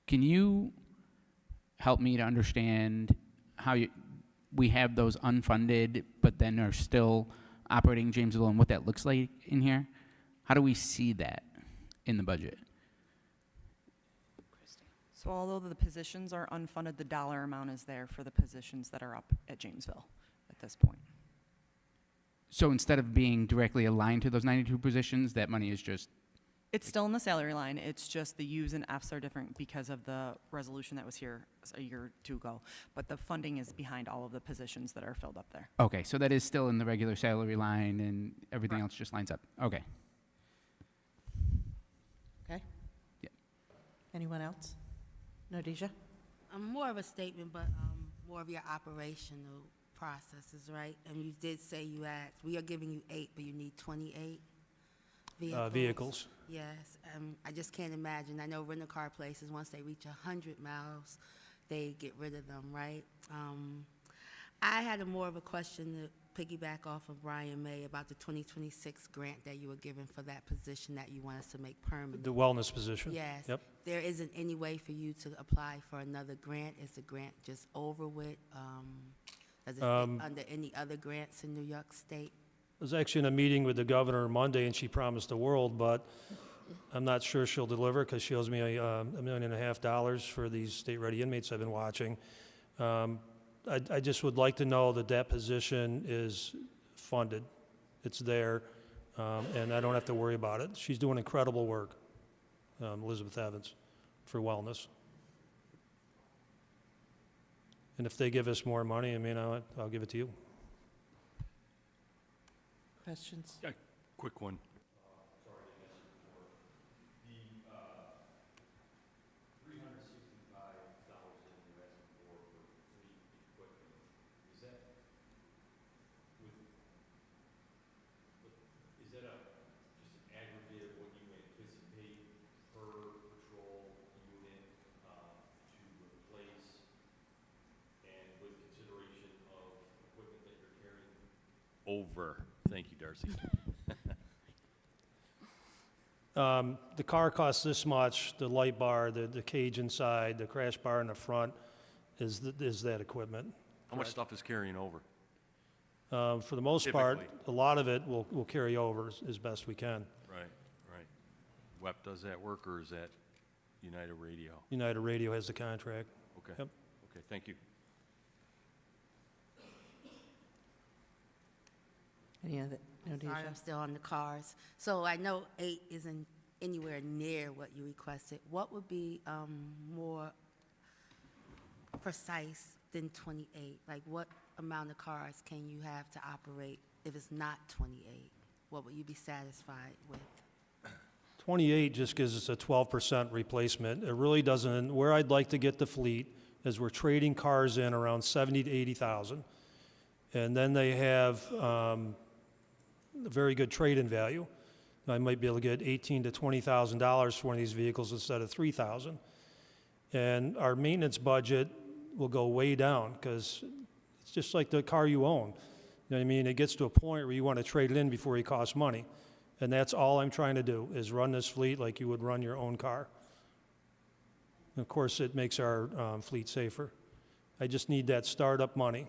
can you help me to understand how we have those unfunded, but then are still operating Jamesville, and what that looks like in here? How do we see that in the budget? So although the positions are unfunded, the dollar amount is there for the positions that are up at Jamesville at this point. So instead of being directly aligned to those 92 positions, that money is just, It's still in the salary line, it's just the U's and F's are different because of the resolution that was here a year or two ago. But the funding is behind all of the positions that are filled up there. okay, so that is still in the regular salary line, and everything else just lines up. Okay. Okay. Yep. Anyone else? No, Deja? More of a statement, but more of your operational processes, right? And you did say we are giving you 8, but you need 28 vehicles. Vehicles. Yes, I just can't imagine. I know rental car places, once they reach 100 miles, they get rid of them, right? I had more of a question to piggyback off of Brian May about the 2026 grant that you were given for that position that you want us to make permanent. The wellness position. Yes. Yep. There isn't any way for you to apply for another grant? Is the grant just over with? Does it fit under any other grants in New York State? I was actually in a meeting with the governor Monday, and she promised the world, but I'm not sure she'll deliver because she owes me $1.5 million for these state-ready inmates I've been watching. I just would like to know that that position is funded. It's there, and I don't have to worry about it. She's doing incredible work, Elizabeth Evans, for wellness. And if they give us more money, I mean, I'll give it to you. Questions? Yeah, quick one. Over. Thank you, Darcy. The car costs this much, the light bar, the cage inside, the crash bar in the front is that equipment. How much stuff is carrying over? For the most part, Typically. a lot of it will carry over as best we can. Right, right. WEP does that work, or is that United Radio? United Radio has the contract. Okay. Yep. Okay, thank you. Any other? No, Sorry, Deja? I'm still on the cars. So I know 8 isn't anywhere near what you requested. What would be more precise than 28? Like, what amount of cars can you have to operate if it's not 28? What would you be satisfied with? 28 just gives us a 12% replacement. It really doesn't, where I'd like to get the fleet is we're trading cars in around 70 to 80,000. And then they have a very good trade-in value. I might be able to get $18,000 to $20,000 for one of these vehicles instead of $3,000. And our maintenance budget will go way down because it's just like the car you own. You know what I mean? It gets to a point where you want to trade it in before it costs money. And that's all I'm trying to do, is run this fleet like you would run your own car. And of course, it makes our fleet safer. I just need that startup money.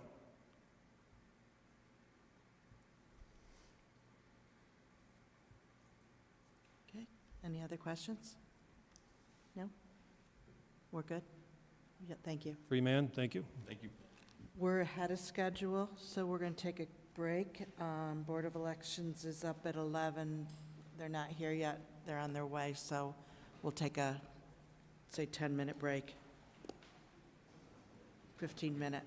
Okay. Any other questions? No? We're good? Yeah, thank you. Free man, thank you. Thank you. We're ahead of schedule, so we're going to take a break. Board of Elections is up at 11. They're not here yet. They're on their way, so we'll take a, say, 10-minute break. 15-minute.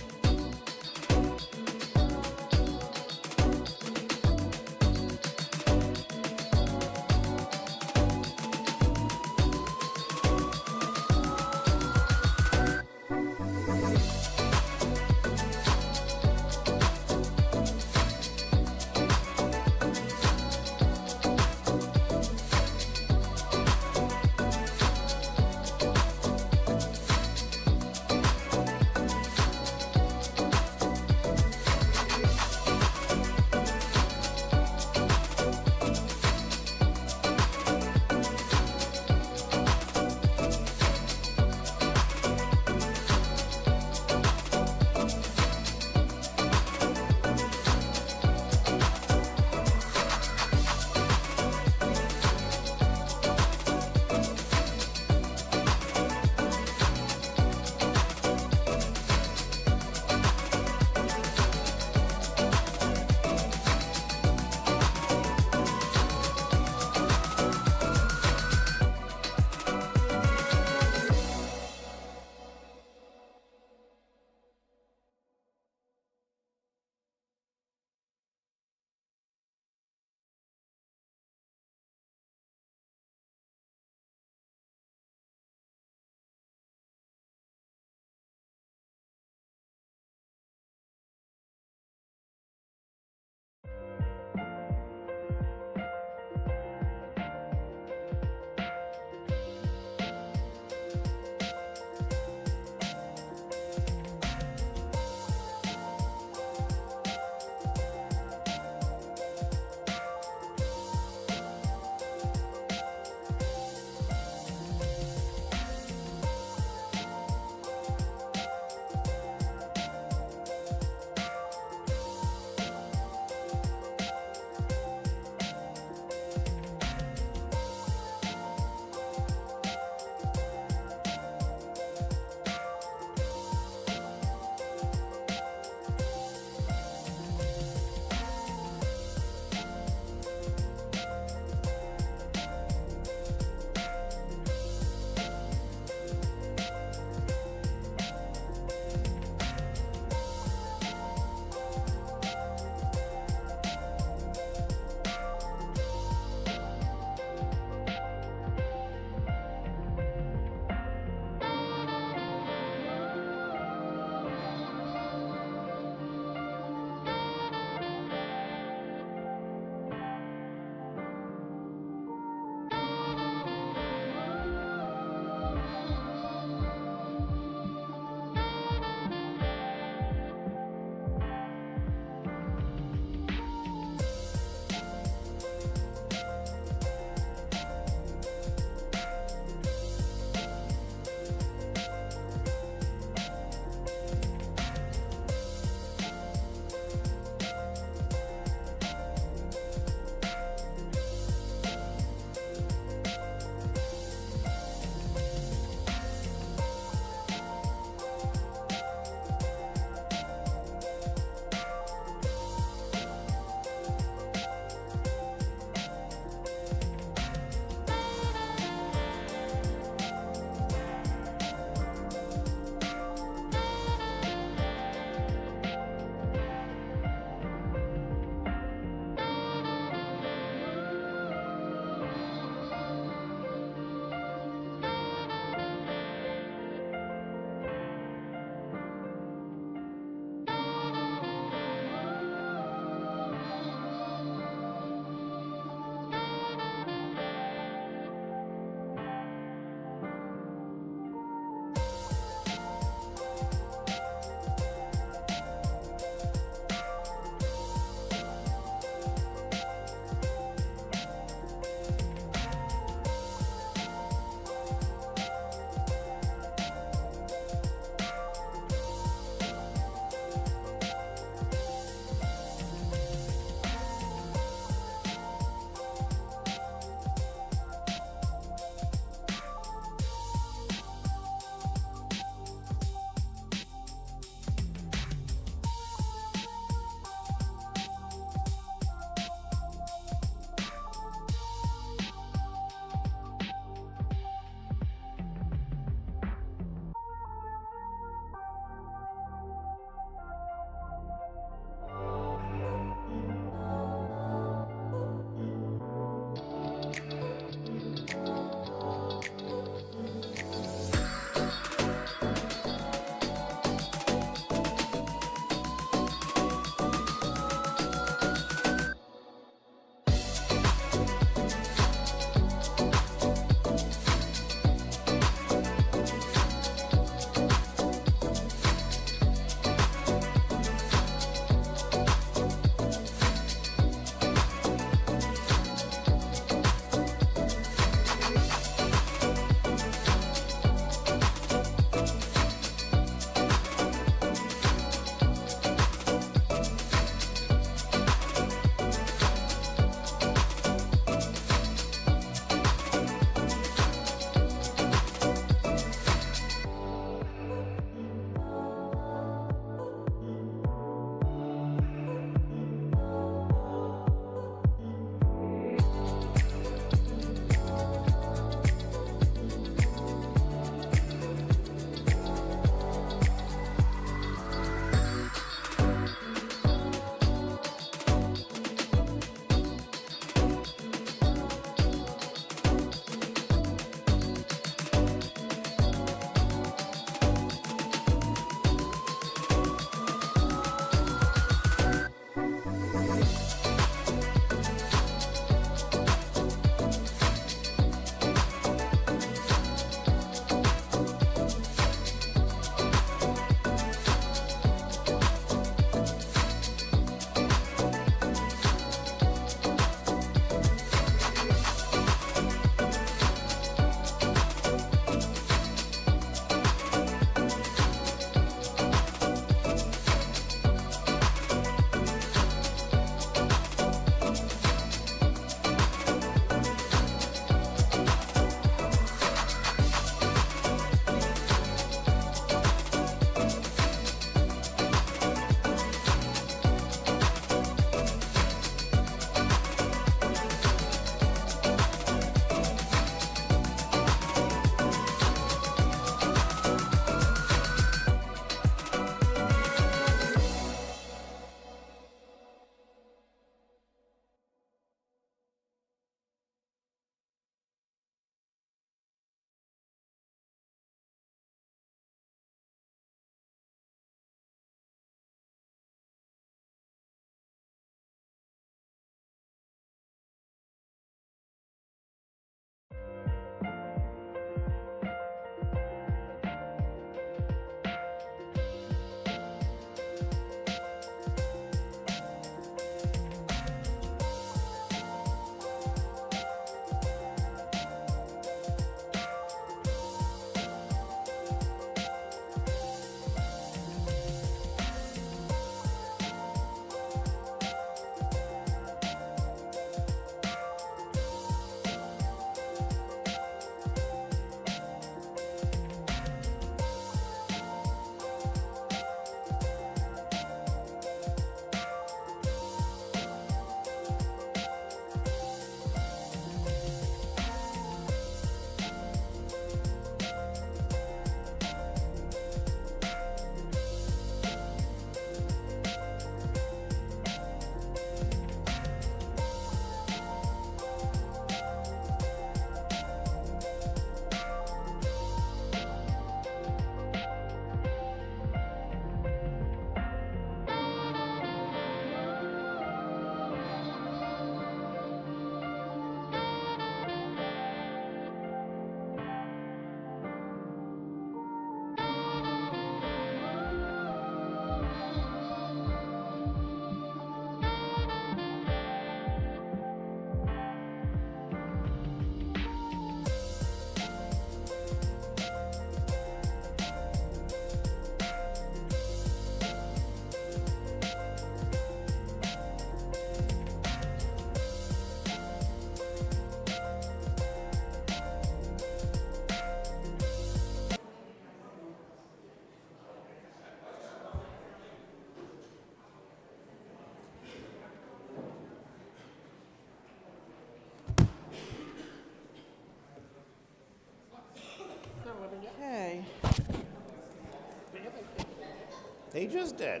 They just did.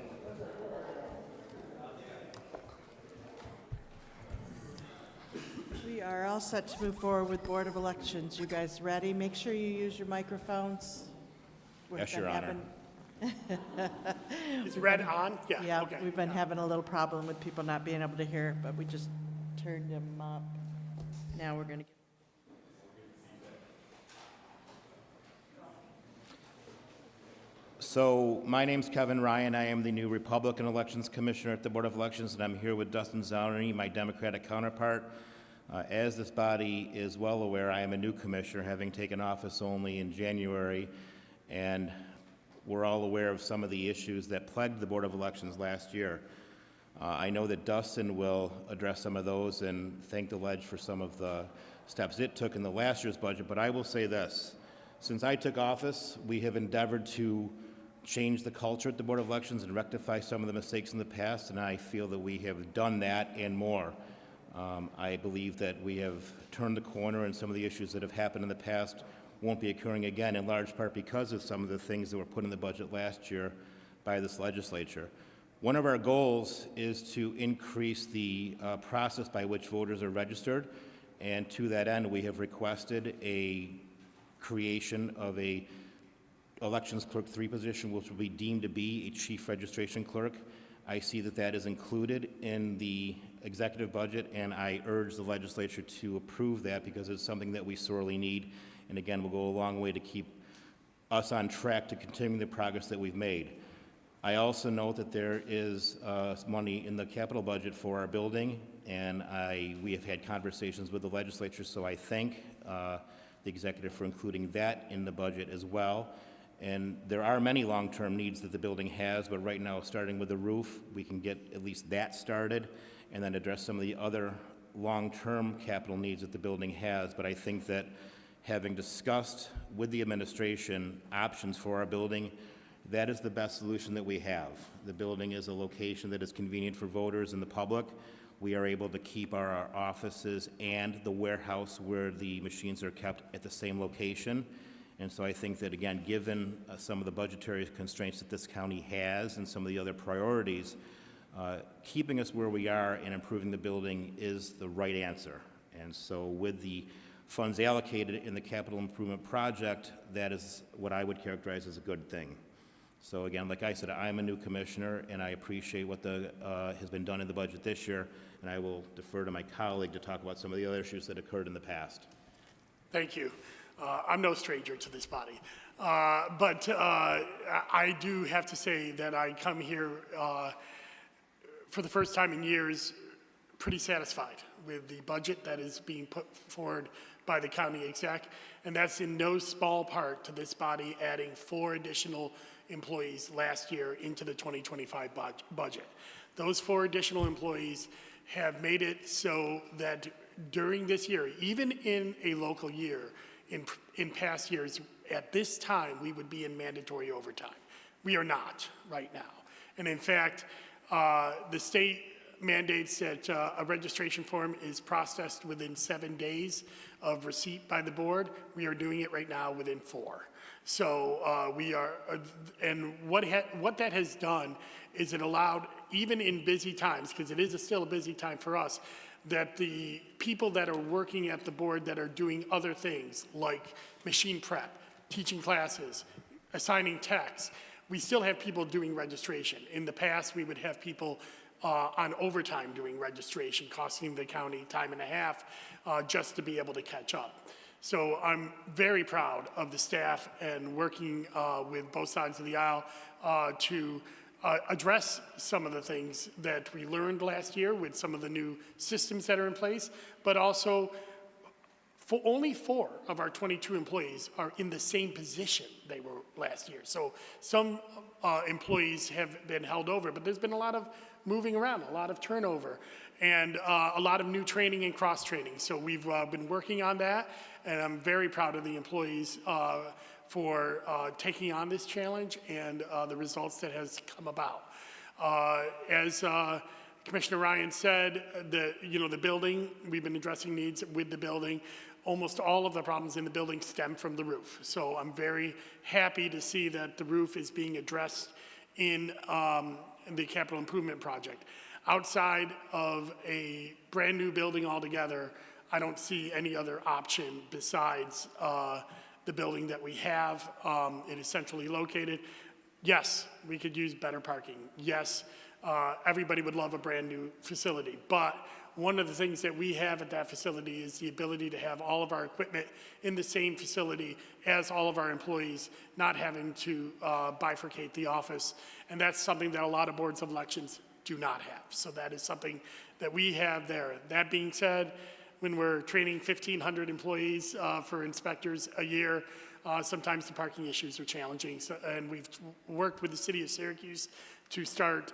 We are all set to move forward with Board of Elections. You guys ready? Make sure you use your microphones. We've Yes, Your been Honor. having- Is red on? Yeah, Yeah, okay. we've been having a little problem with people not being able to hear, but we just turned them up. Now we're going to. So, my name's Kevin Ryan. I am the new Republican Elections Commissioner at the Board of Elections, and I'm here with Dustin Zauner, my Democratic counterpart. As this body is well aware, I am a new commissioner, having taken office only in January, and we're all aware of some of the issues that plagued the Board of Elections last year. I know that Dustin will address some of those and thank the Ledge for some of the steps it took in the last year's budget, but I will say this. Since I took office, we have endeavored to change the culture at the Board of Elections and rectify some of the mistakes in the past, and I feel that we have done that and more. I believe that we have turned the corner, and some of the issues that have happened in the past won't be occurring again, in large part because of some of the things that were put in the budget last year by this legislature. One of our goals is to increase the process by which voters are registered, and to that end, we have requested a creation of a Elections Clerk 3 position, which will be deemed to be a Chief Registration Clerk. I see that that is included in the executive budget, and I urge the legislature to approve that because it's something that we sorely need, and again, will go a long way to keep us on track to continue the progress that we've made. I also note that there is money in the capital budget for our building, and we have had conversations with the legislature, so I thank the executive for including that in the budget as well. And there are many long-term needs that the building has, but right now, starting with the roof, we can get at least that started and then address some of the other long-term capital needs that the building has. But I think that having discussed with the administration options for our building, that is the best solution that we have. The building is a location that is convenient for voters and the public. We are able to keep our offices and the warehouse where the machines are kept at the same location. And so I think that, again, given some of the budgetary constraints that this county has and some of the other priorities, keeping us where we are and improving the building is the right answer. And so with the funds allocated in the capital improvement project, that is what I would characterize as a good thing. So again, like I said, I'm a new commissioner, and I appreciate what has been done in the budget this year, and I will defer to my colleague to talk about some of the other issues that occurred in the past. Thank you. I'm no stranger to this body, but I do have to say that I come here for the first time in years pretty satisfied with the budget that is being put forward by the county exec, and that's in no small part to this body adding 4 additional employees last year into the 2025 budget. Those 4 additional employees have made it so that during this year, even in a local year, in past years, at this time, we would be in mandatory overtime. We are not right now. And in fact, the state mandates that a registration form is processed within 7 days of receipt by the board. We are doing it right now within 4. So we are, and what that has done is it allowed, even in busy times, because it is still a busy time for us, that the people that are working at the board that are doing other things like machine prep, teaching classes, assigning techs, we still have people doing registration. In the past, we would have people on overtime doing registration, costing the county time and a half just to be able to catch up. So I'm very proud of the staff and working with both sides of the aisle to address some of the things that we learned last year with some of the new systems that are in place, but also only 4 of our 22 employees are in the same position they were last year. So some employees have been held over, but there's been a lot of moving around, a lot of turnover, and a lot of new training and cross-training. So we've been working on that, and I'm very proud of the employees for taking on this challenge and the results that has come about. As Commissioner Ryan said, the building, we've been addressing needs with the building. Almost all of the problems in the building stem from the roof. So I'm very happy to see that the roof is being addressed in the capital improvement project. Outside of a brand-new building altogether, I don't see any other option besides the building that we have. It is centrally located. Yes, we could use better parking. Yes, everybody would love a brand-new facility, but one of the things that we have at that facility is the ability to have all of our equipment in the same facility as all of our employees, not having to bifurcate the office. And that's something that a lot of boards of elections do not have. So that is something that we have there. That being said, when we're training 1,500 employees for inspectors a year, sometimes the parking issues are challenging. So, and we've worked with the city of Syracuse to start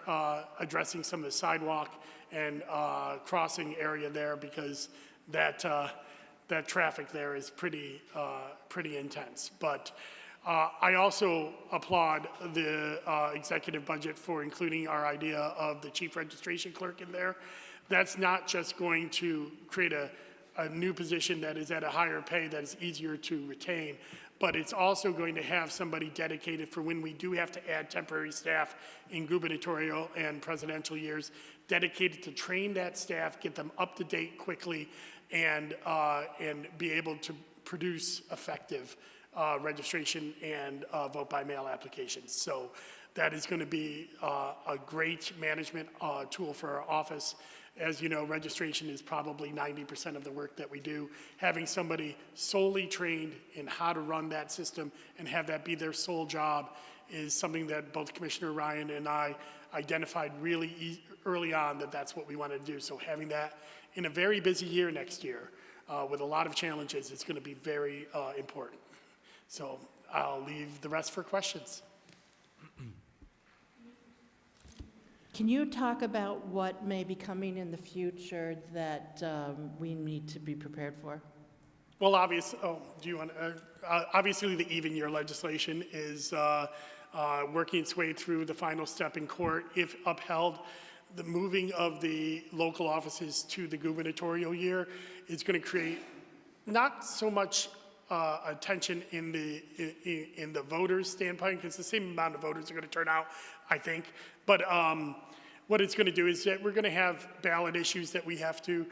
addressing some of the sidewalk and crossing area there, because that traffic there is pretty intense. But I also applaud the executive budget for including our idea of the chief registration clerk in there. That's not just going to create a new position that is at a higher pay that is easier to retain, but it's also going to have somebody dedicated for when we do have to add temporary staff in gubernatorial and presidential years, dedicated to train that staff, get them up to date quickly, and be able to produce effective registration and vote by mail applications. So that is going to be a great management tool for our office. As you know, registration is probably 90% of the work that we do. Having somebody solely trained in how to run that system and have that be their sole job is something that both Commissioner Ryan and I identified really early on that that's what we wanted to do. So having that in a very busy year next year with a lot of challenges is going to be very important. So I'll leave the rest for questions. Can you talk about what may be coming in the future that we need to be prepared for? Well, obviously the even year legislation is working its way through the final step in court. If upheld, the moving of the local offices to the gubernatorial year is going to create not so much attention in the voters' standpoint, because the same amount of voters are going to turn out, I think. But what it's going to do is that we're going to have ballot issues that we have to,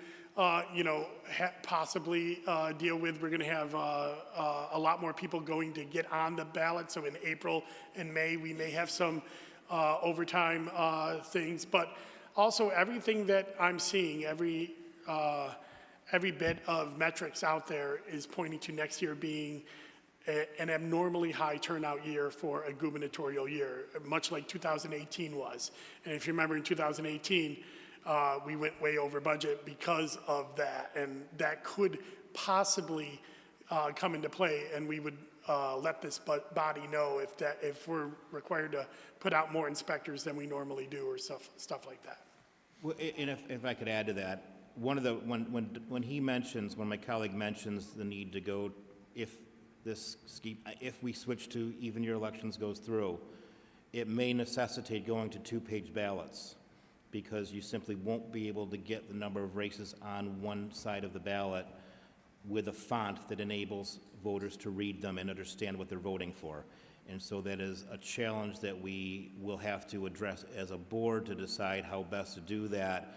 possibly deal with. We're going to have a lot more people going to get on the ballot. So in April and May, we may have some overtime things. But also everything that I'm seeing, every bit of metrics out there is pointing to next year being an abnormally high turnout year for a gubernatorial year, much like 2018 was. And if you remember in 2018, we went way over budget because of that, and that could possibly come into play, and we would let this body know if we're required to put out more inspectors than we normally do, or stuff like that. Well, and if I could add to that, when my colleague mentions the need to go, if we switch to even year elections goes through, it may necessitate going to two-page ballots, because you simply won't be able to get the number of races on one side of the ballot with a font that enables voters to read them and understand what they're voting for. And so that is a challenge that we will have to address as a board to decide how best to do that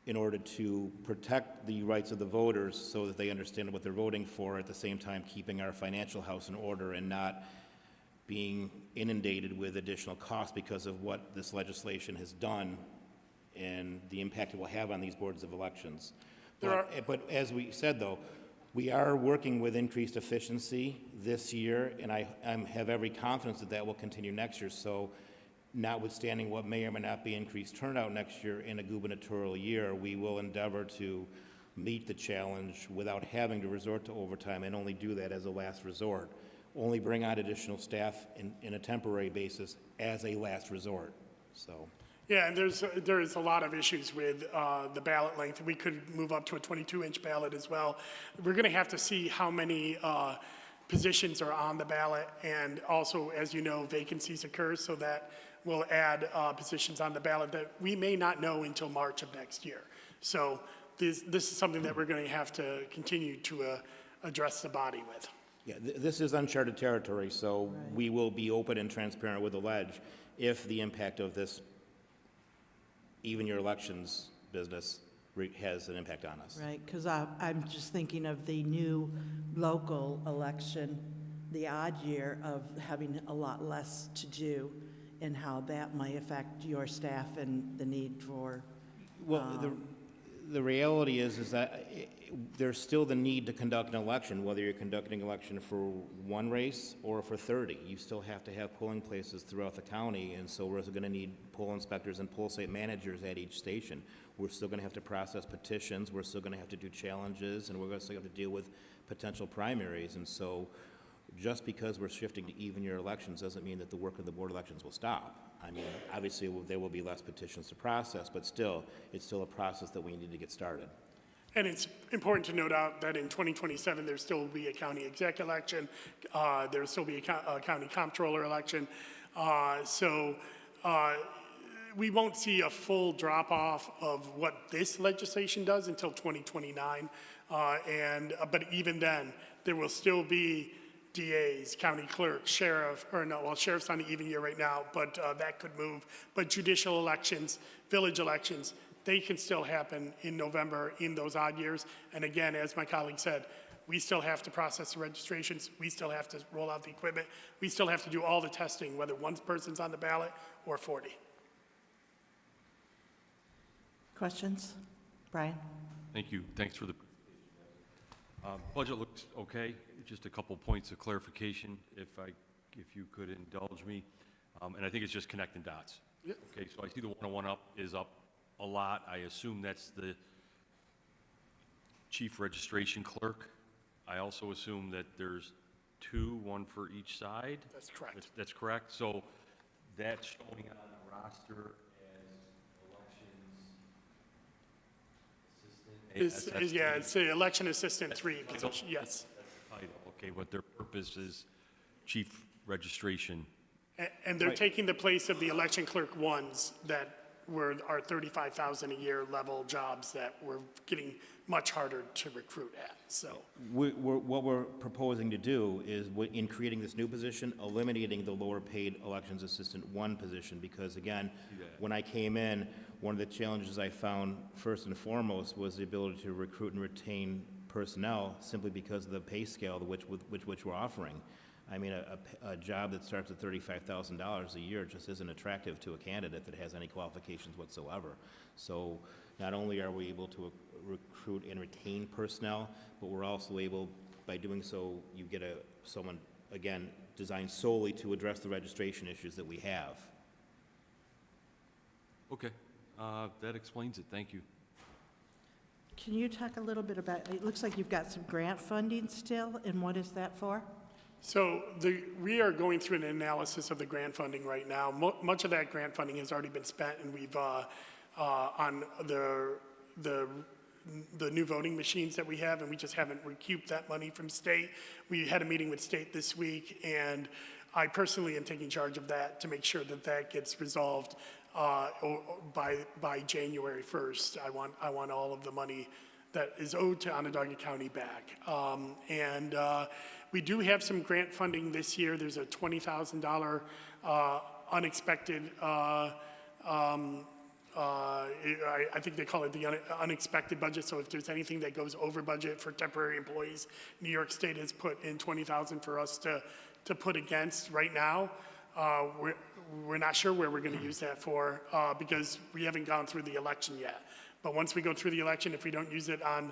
in order to protect the rights of the voters so that they understand what they're voting for, at the same time keeping our financial house in order and not being inundated with additional costs because of what this legislation has done and the impact it will have on these boards of elections. But as we said, though, we are working with increased efficiency this year, and I have every confidence that that will continue next year. So notwithstanding what may or may not be increased turnout next year in a gubernatorial year, we will endeavor to meet the challenge without having to resort to overtime, and only do that as a last resort. Only bring on additional staff in a temporary basis as a last resort. So. Yeah, and there is a lot of issues with the ballot length. We could move up to a 22-inch ballot as well. We're going to have to see how many positions are on the ballot, and also, as you know, vacancies occur, so that will add positions on the ballot that we may not know until March of next year. So this is something that we're going to have to continue to address the body with. Yeah, this is uncharted territory, so we will be open and transparent with the ledge if the impact of this, even your elections business, has an impact on us. Right, because I'm just thinking of the new local election, the odd year of having a lot less to do, and how that might affect your staff and the need for. Well, the reality is that there's still the need to conduct an election, whether you're conducting an election for one race or for 30. You still have to have polling places throughout the county, and so we're going to need poll inspectors and poll site managers at each station. We're still going to have to process petitions, we're still going to have to do challenges, and we're going to still have to deal with potential primaries. And so just because we're shifting to even year elections doesn't mean that the work of the Board of Elections will stop. I mean, obviously, there will be less petitions to process, but still, it's still a process that we need to get started. And it's important to note out that in 2027, there still will be a county exec election. There will still be a county comptroller election. We won't see a full drop-off of what this legislation does until 2029. But even then, there will still be DAs, county clerk, sheriff, sheriff's on the even year right now, but that could move. But judicial elections, village elections, they can still happen in November in those odd years. And again, as my colleague said, we still have to process the registrations. We still have to roll out the equipment. We still have to do all the testing, whether one person's on the ballot or 40. Questions? Brian? Thank you. Thanks for the budget looks okay. Just a couple points of clarification, if you could indulge me. And I think it's just connecting dots. Yep. Okay, so I see the 101 up is up a lot. I assume that's the chief registration clerk. I also assume that there's two, one for each side. That's correct. That's correct. So that's showing on the roster as elections assistant. It's the election assistant 3 position, yes. Title, okay, what their purpose is, chief registration. And they're taking the place of the election clerk ones that were our 35,000 a year level jobs that we're getting much harder to recruit at, so. What we're proposing to do is, in creating this new position, eliminating the lower paid elections assistant 1 position, because again, when I came in, one of the challenges I found first and foremost was the ability to recruit and retain personnel simply because of the pay scale which we're offering. I mean, a job that starts at $35,000 a year just isn't attractive to a candidate that has any qualifications whatsoever. So not only are we able to recruit and retain personnel, but we're also able, by doing so, you get someone, again, designed solely to address the registration issues that we have. Okay, that explains it. Thank you. Can you talk a little bit about, it looks like you've got some grant funding still, and what is that for? So we are going through an analysis of the grant funding right now. Much of that grant funding has already been spent, and we've on the new voting machines that we have, and we just haven't recouped that money from state. We had a meeting with state this week, and I personally am taking charge of that to make sure that that gets resolved by January 1st. I want all of the money that is owed to Onondaga County back. We do have some grant funding this year. There's a $20,000 unexpected, I think they call it the unexpected budget. So if there's anything that goes over budget for temporary employees, New York State has put in $20,000 for us to put against right now. We're not sure where we're going to use that for because we haven't gone through the election yet. But once we go through the election, if we don't use it on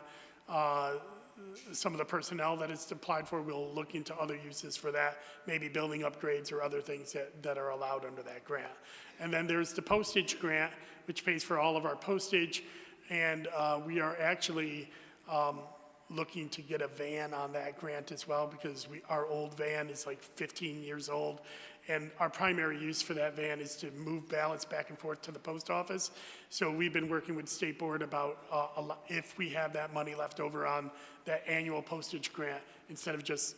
some of the personnel that it's applied for, we'll look into other uses for that, maybe building upgrades or other things that are allowed under that grant. And then there's the postage grant, which pays for all of our postage. And we are actually looking to get a van on that grant as well, because our old van is like 15 years old. And our primary use for that van is to move ballots back and forth to the post office. So we've been working with State Board about if we have that money left over on that annual postage grant, instead of just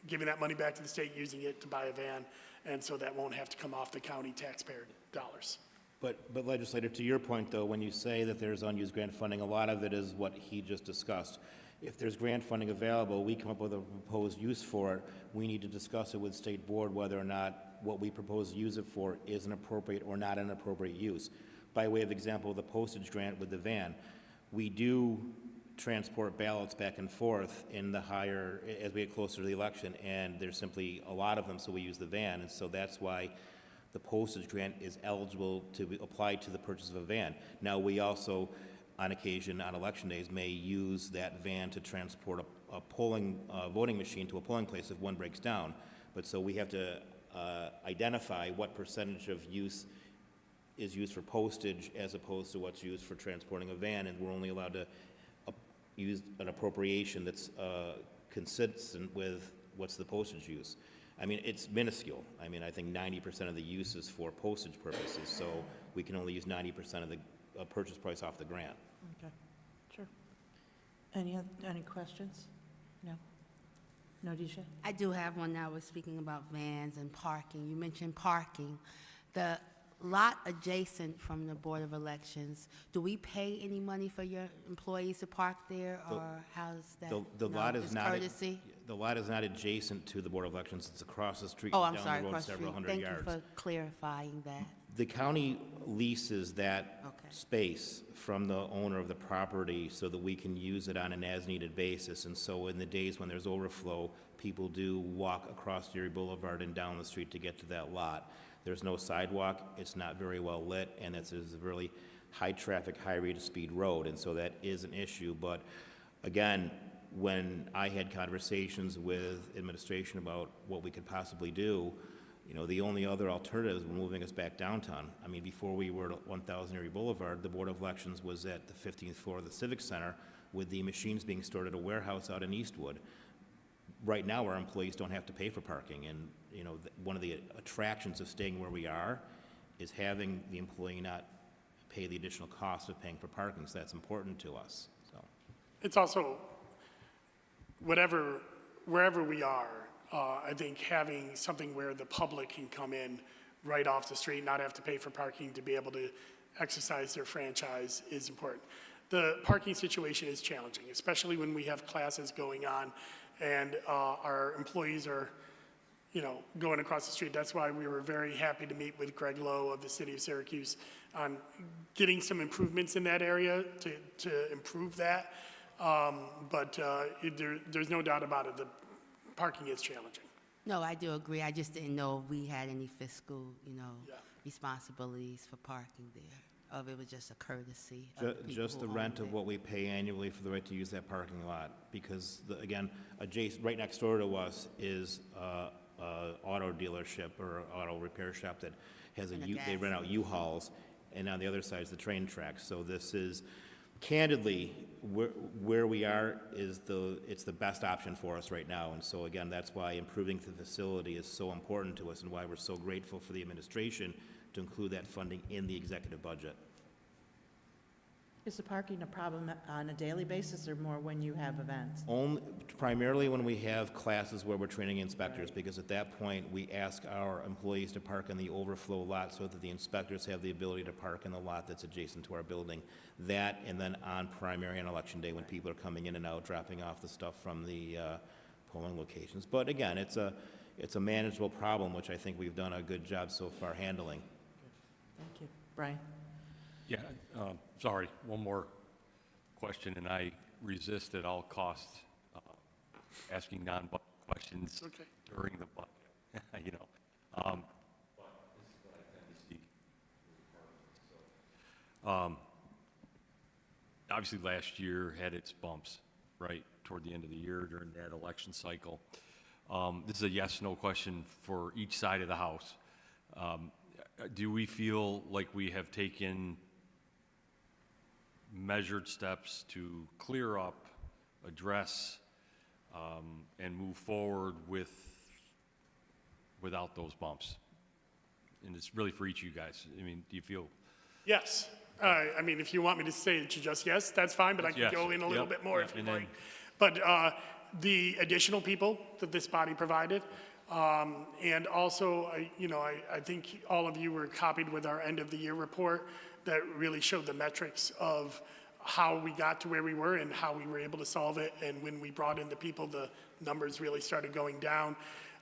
giving that money back to the state, using it to buy a van. And so that won't have to come off the county taxpayer dollars. But Legislator, to your point, though, when you say that there's unused grant funding, a lot of it is what he just discussed. If there's grant funding available, we come up with a proposed use for it, we need to discuss it with State Board whether or not what we propose to use it for is an appropriate or not an appropriate use. By way of example, the postage grant with the van, we do transport ballots back and forth in the higher, as we get closer to the election, and there's simply a lot of them, so we use the van, and so that's why the postage grant is eligible to be applied to the purchase of a van. Now, we also, on occasion, on election days, may use that van to transport a polling, voting machine to a polling place if one breaks down. But so we have to identify what percentage of use is used for postage as opposed to what's used for transporting a van, and we're only allowed to use an appropriation that's consistent with what's the postage use. I mean, it's minuscule. I mean, I think 90% of the use is for postage purposes, so we can only use 90% of the purchase price off the grant. Okay, sure. Any questions? No? No, Disha? I do have one now. We're speaking about vans and parking. You mentioned parking. The lot adjacent from the Board of Elections, do we pay any money for your employees to park there, or how's that? The lot is it's not. courtesy? The lot is not adjacent to the Board of Elections. It's across the street, Oh, I'm down sorry, the road across the several street. hundred yards. Thank you for clarifying that. The county leases that Okay. space from the owner of the property so that we can use it on an as-needed basis. And so in the days when there's overflow, people do walk across Deary Boulevard and down the street to get to that lot. There's no sidewalk, it's not very well lit, and it's a really high-traffic, high-rate-of-speed road, and so that is an issue. But again, when I had conversations with administration about what we could possibly do, you know, the only other alternatives were moving us back downtown. I mean, before we were at 1000 Erie Boulevard, the Board of Elections was at the 15th floor of the Civic Center with the machines being stored at a warehouse out in Eastwood. Right now, our employees don't have to pay for parking, and, you know, one of the attractions of staying where we are is having the employee not pay the additional cost of paying for parking, so that's important to us, so. It's also, wherever we are, I think having something where the public can come in right off the street, not have to pay for parking to be able to exercise their franchise is important. The parking situation is challenging, especially when we have classes going on and our employees are, you know, going across the street. That's why we were very happy to meet with Greg Lowe of the City of Syracuse on getting some improvements in that area to improve that. There's no doubt about it, the parking is challenging. No, I do agree. I just didn't know if we had any fiscal, responsibilities for parking there, or if it was just a courtesy of the people Just the who rent owned of it. what we pay annually for the right to use that parking lot, because, again, adjacent, right next door to us is a auto dealership or auto repair shop that has And a they gas rent out U-Hauls, and on the other side is the train tracks. So this is, candidly, where we are is it's the best option for us right now. And so again, that's why improving the facility is so important to us and why we're so grateful for the administration to include that funding in the executive budget. Is the parking a problem on a daily basis or more when you have events? Primarily when we have classes where we're training inspectors, because at that point, we ask our employees to park in the overflow lot so that the inspectors have the ability to park in the lot that's adjacent to our building. That, and then on primary and election day when people are coming in and out, dropping off the stuff from the polling locations. But again, it's a manageable problem, which I think we've done a good job so far handling. Thank you. Brian? Yeah, sorry, one more question, and I resist at all costs asking non-budget questions during the budget, you know. But this is what I tend to see. Obviously, last year had its bumps, right, toward the end of the year during that election cycle. This is a yes/no question for each side of the House. Do we feel like we have taken measured steps to clear up, address, and move forward without those bumps? And it's really for each of you guys. I mean, do you feel? Yes. I mean, if you want me to say just yes, that's fine, but I can Yes. go in a little Yep. bit more Yep. if you'd And then- like. But the additional people that this body provided, And also, I think all of you were copied with our end of the year report that really showed the metrics of how we got to where we were and how we were able to solve it. And when we brought in the people, the numbers really started going down.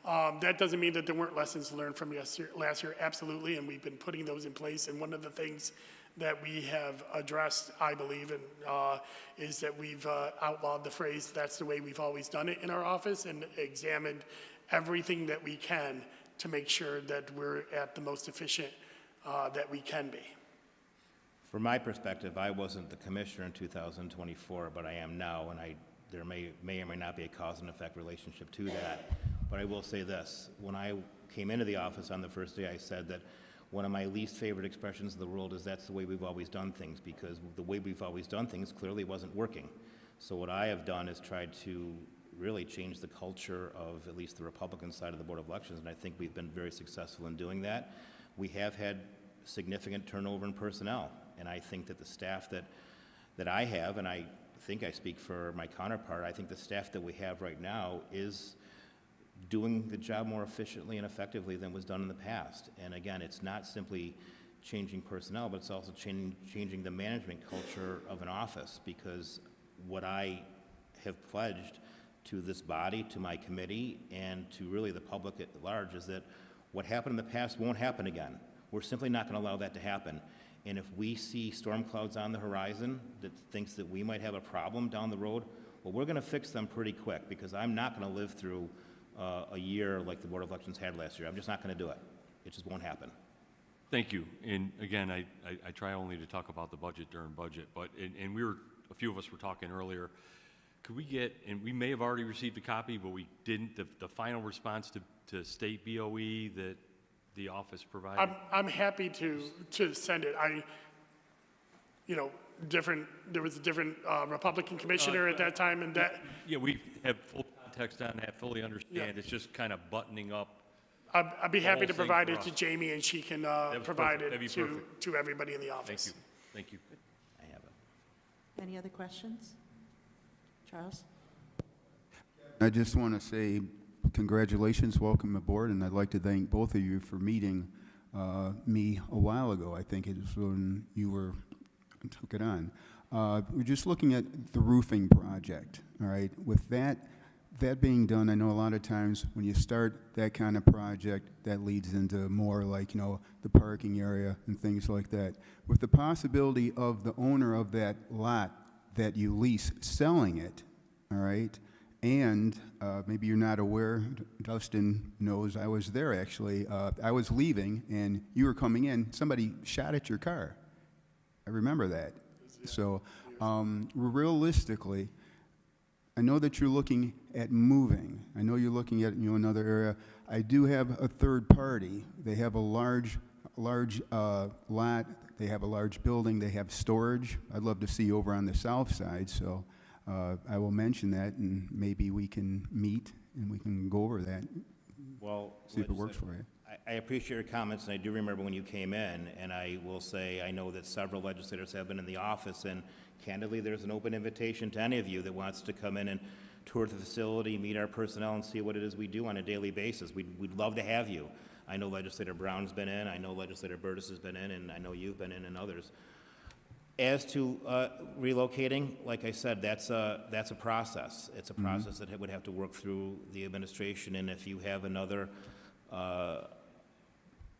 That doesn't mean that there weren't lessons learned from last year, absolutely, and we've been putting those in place. And one of the things that we have addressed, I believe, is that we've outlawed the phrase, "That's the way we've always done it" in our office, and examined everything that we can to make sure that we're at the most efficient that we can be. From my perspective, I wasn't the commissioner in 2024, but I am now, and there may or may not be a cause and effect relationship to that. But I will say this, when I came into the office on the first day, I said that one of my least favorite expressions in the world is "that's the way we've always done things," because the way we've always done things clearly wasn't working. So what I have done is tried to really change the culture of at least the Republican side of the Board of Elections, and I think we've been very successful in doing that. We have had significant turnover in personnel, and I think that the staff that I have, and I think I speak for my counterpart, I think the staff that we have right now is doing the job more efficiently and effectively than was done in the past. And again, it's not simply changing personnel, but it's also changing the management culture of an office, because what I have pledged to this body, to my committee, and to really the public at large is that what happened in the past won't happen again. We're simply not going to allow that to happen. And if we see storm clouds on the horizon that thinks that we might have a problem down the road, well, we're going to fix them pretty quick, because I'm not going to live through a year like the Board of Elections had last year. I'm just not going to do it. It just won't happen. Thank you. And again, I try only to talk about the budget during budget, but, and a few of us were talking earlier, could we get, and we may have already received a copy, but we didn't, the final response to state BOE that the office provided? I'm happy to send it. There was a different Republican commissioner at that time, and that. Yeah, we have full context on that, fully understand. It's just kind of buttoning up. I'd be happy to thing provide for it to us. Jamie, and she can That'd be provide perfect. That'd be it perfect. to everybody in the office. Thank you. Thank you. I have it. Any other questions? Charles? I just want to say congratulations, welcome aboard, and I'd like to thank both of you for meeting me a while ago. I think it was when you took it on. We're just looking at the roofing project, all right? With that being done, I know a lot of times when you start that kind of project, that leads into more like, the parking area and things like that. With the possibility of the owner of that lot that you lease selling it, all right? And maybe you're not aware, Dustin knows, I was there actually. I was leaving and you were coming in, somebody shot at your car. I remember that. So realistically, I know that you're looking at moving. I know you're looking at another area. I do have a third party. They have a large lot. They have a large building. They have storage. I'd love to see you over on the south side. So I will mention that, and maybe we can meet and we can go over that. Well, see if it works for you. I appreciate your comments, and I do remember when you came in, and I will say I know that several legislators have been in the office, and candidly, there's an open invitation to any of you that wants to come in and tour the facility, meet our personnel, and see what it is we do on a daily basis. We'd love to have you. I know Legislator Brown's been in, I know Legislator Burtis has been in, and I know you've been in, and others. As to relocating, like I said, that's a process. It's a process that would have to work through the administration, and if you have another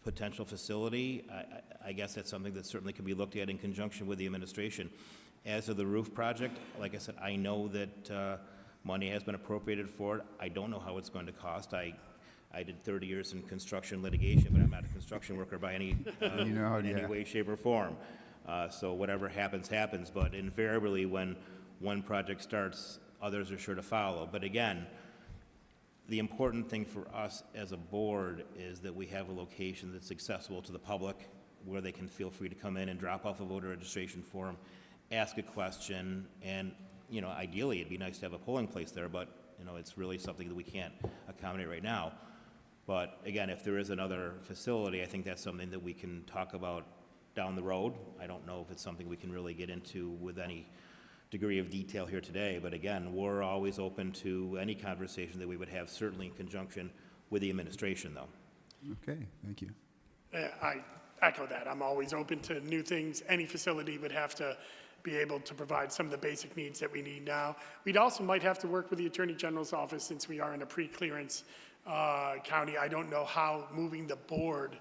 potential facility, I guess that's something that certainly can be looked at in conjunction with the administration. As of the roof project, like I said, I know that money has been appropriated for it. I don't know how it's going to cost. I did 30 years in construction litigation, but I'm not a construction worker by any way, shape, or form. So whatever happens, happens. But invariably, when one project starts, others are sure to follow. But again, the important thing for us as a board is that we have a location that's accessible to the public, where they can feel free to come in and drop off a voter registration form, ask a question, and ideally it'd be nice to have a polling place there, but it's really something that we can't accommodate right now. But again, if there is another facility, I think that's something that we can talk about down the road. I don't know if it's something we can really get into with any degree of detail here today, but again, we're always open to any conversation that we would have, certainly in conjunction with the administration, though. Okay, thank you. I echo that. I'm always open to new things. Any facility would have to be able to provide some of the basic needs that we need now. We'd also might have to work with the Attorney General's office since we are in a pre-clearance county. I don't know how moving the board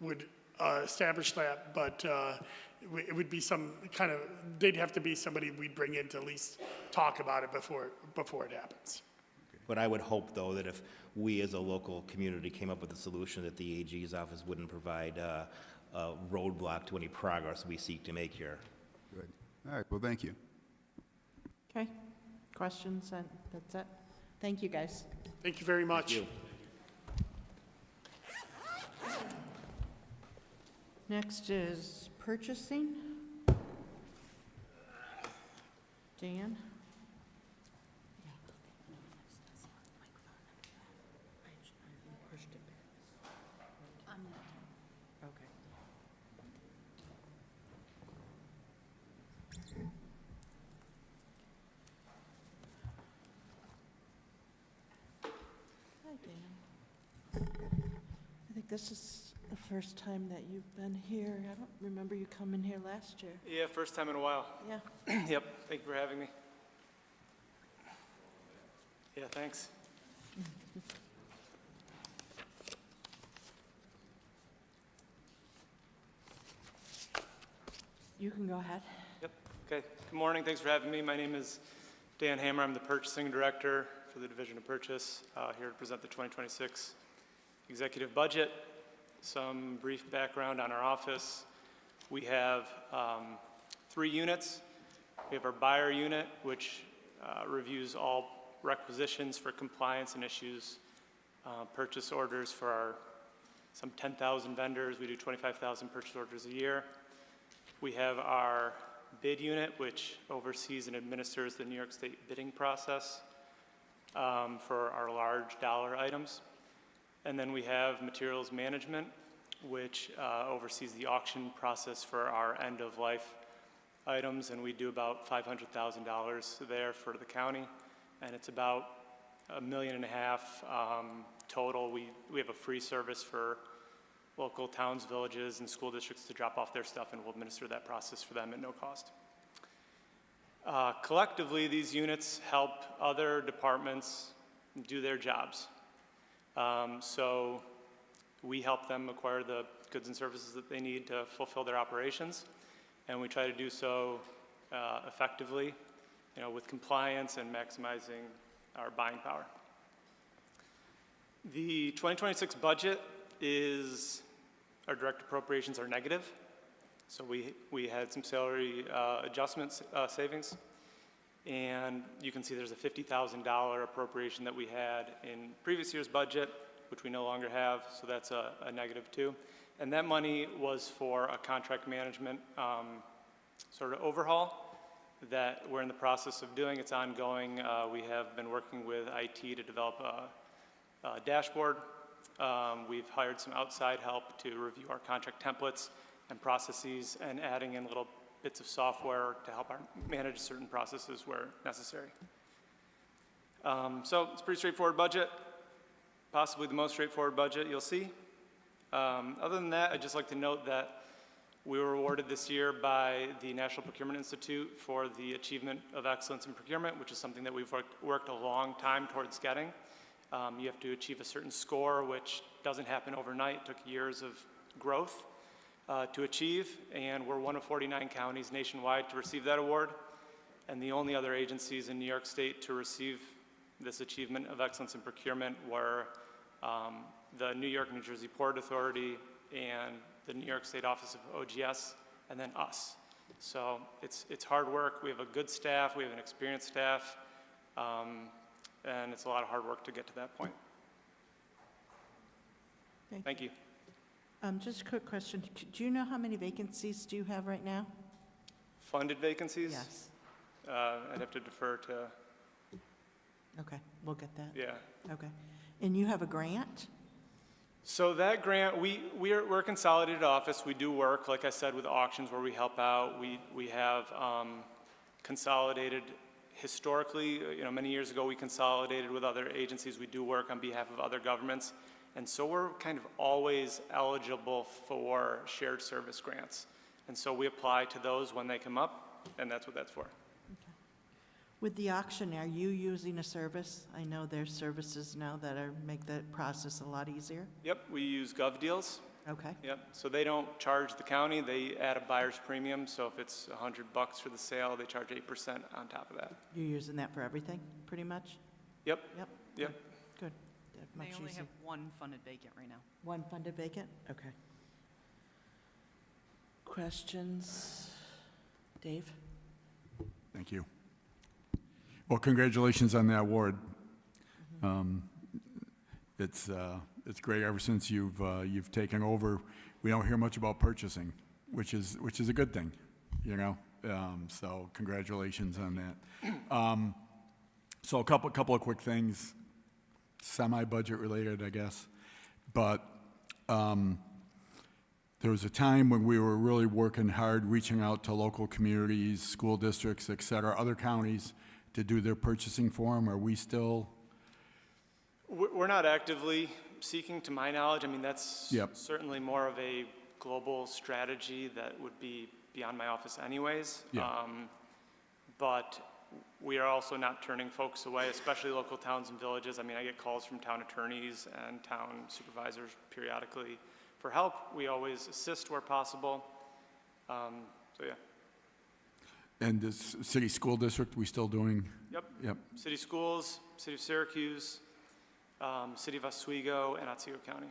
would establish that, but it would be some kind of, they'd have to be somebody we'd bring in to at least talk about it before it happens. But I would hope, though, that if we as a local community came up with a solution, that the AG's office wouldn't provide a roadblock to any progress we seek to make here. Good. All right, well, thank you. Okay, questions, and that's it. Thank you, guys. Thank you very much. Thank you. Next is purchasing. Dan? Okay. Hi, Dan. I think this is the first time that you've been here. I don't remember you coming here last year. Yeah, first time in a while. Yeah. Yep, thank you for having me. Yeah, thanks. You can go ahead. Yep, okay. Good morning, thanks for having me. My name is Dan Hammer. I'm the Purchasing Director for the Division of Purchase, here to present the 2026 executive budget. Some brief background on our office. We have 3 units. We have our buyer unit, which reviews all requisitions for compliance and issues purchase orders for some 10,000 vendors. We do 25,000 purchase orders a year. We have our bid unit, which oversees and administers the New York State bidding process for our large dollar items. And then we have materials management, which oversees the auction process for our end-of-life items, and we do about $500,000 there for the county, and it's about $1.5 million total. We have a free service for local towns, villages, and school districts to drop off their stuff, and we'll administer that process for them at no cost. Collectively, these units help other departments do their jobs. So we help them acquire the goods and services that they need to fulfill their operations, and we try to do so effectively, with compliance and maximizing our buying power. The 2026 budget is, our direct appropriations are negative, so we had some salary adjustments, savings, and you can see there's a $50,000 appropriation that we had in previous year's budget, which we no longer have, so that's a negative too. And that money was for a contract management sort of overhaul that we're in the process of doing. It's ongoing. We have been working with IT to develop a dashboard. We've hired some outside help to review our contract templates and processes, and adding in little bits of software to help manage certain processes where necessary. So it's a pretty straightforward budget, possibly the most straightforward budget you'll see. Other than that, I'd just like to note that we were awarded this year by the National Procurement Institute for the Achievement of Excellence in Procurement, which is something that we've worked a long time towards getting. You have to achieve a certain score, which doesn't happen overnight. It took years of growth to achieve, and we're one of 49 counties nationwide to receive that award, and the only other agencies in New York State to receive this Achievement of Excellence in Procurement were the New York, New Jersey Port Authority, and the New York State Office of OGS, and then us. So it's hard work. We have a good staff, we have an experienced staff, and it's a lot of hard work to get to that point. Thank you. Just a quick question. Do you know how many vacancies do you have right now? Funded vacancies? Yes. I'd have to defer to, Okay, we'll get that. yeah. Okay. And you have a grant? So that grant, we're a consolidated office. We do work, like I said, with auctions where we help out. We have consolidated historically, many years ago, we consolidated with other agencies. We do work on behalf of other governments. And so we're kind of always eligible for shared service grants. And so we apply to those when they come up, and that's what that's for. With the auction, are you using a service? I know there's services now that make the process a lot easier. Yep, we use GovDeals. Okay. Yep, so they don't charge the county, they add a buyer's premium, so if it's $100 for the sale, they charge 8% on top of that. You're using that for everything, pretty much? Yep. Yep. Yep. Good. They Much only easier. have one funded vacant right now. One funded vacant? Okay. Questions? Dave? Thank you. Well, congratulations on that award. It's great. Ever since you've taken over, we don't hear much about purchasing, which is a good thing, So congratulations on that. So a couple of quick things, semi-budget related, I guess. But there was a time when we were really working hard, reaching out to local communities, school districts, et cetera, other counties to do their purchasing for them. Are we still? We're not actively seeking, to my knowledge. I mean, that's Yep. certainly more of a global strategy that would be beyond my office anyways. Yeah. But we are also not turning folks away, especially local towns and villages. I mean, I get calls from town attorneys and town supervisors periodically for help. We always assist where possible. So yeah. And this city school district, we still doing? Yep. Yep. City schools, City of Syracuse, City of Oswego, and Otsego County.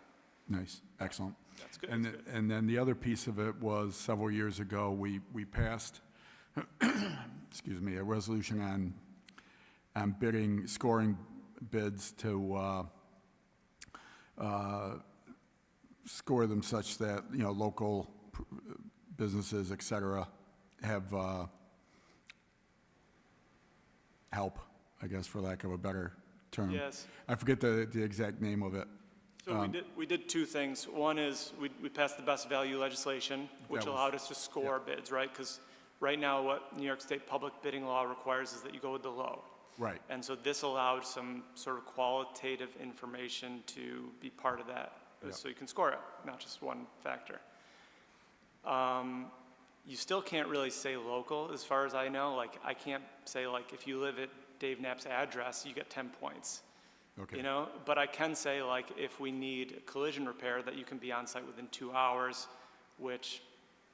Nice, excellent. That's good. And, That's good. and then the other piece of it was several years ago, we passed, excuse me, a resolution on bidding, scoring bids to score them such that, local businesses, et cetera, have help, I guess, for lack of a better term. Yes. I forget the exact name of it. So we did two things. One is we passed the best value legislation, which allowed us to score bids, right? Because right now what New York State public bidding law requires is that you go with the low. Right. And so this allowed some sort of qualitative information to be part of that, so you can score it, not just one factor. You still can't really say local, as far as I know. Like, I can't say, like, if you live at Dave Knapp's address, you get 10 points. Okay. But I can say, like, if we need collision repair, that you can be on site within 2 hours, which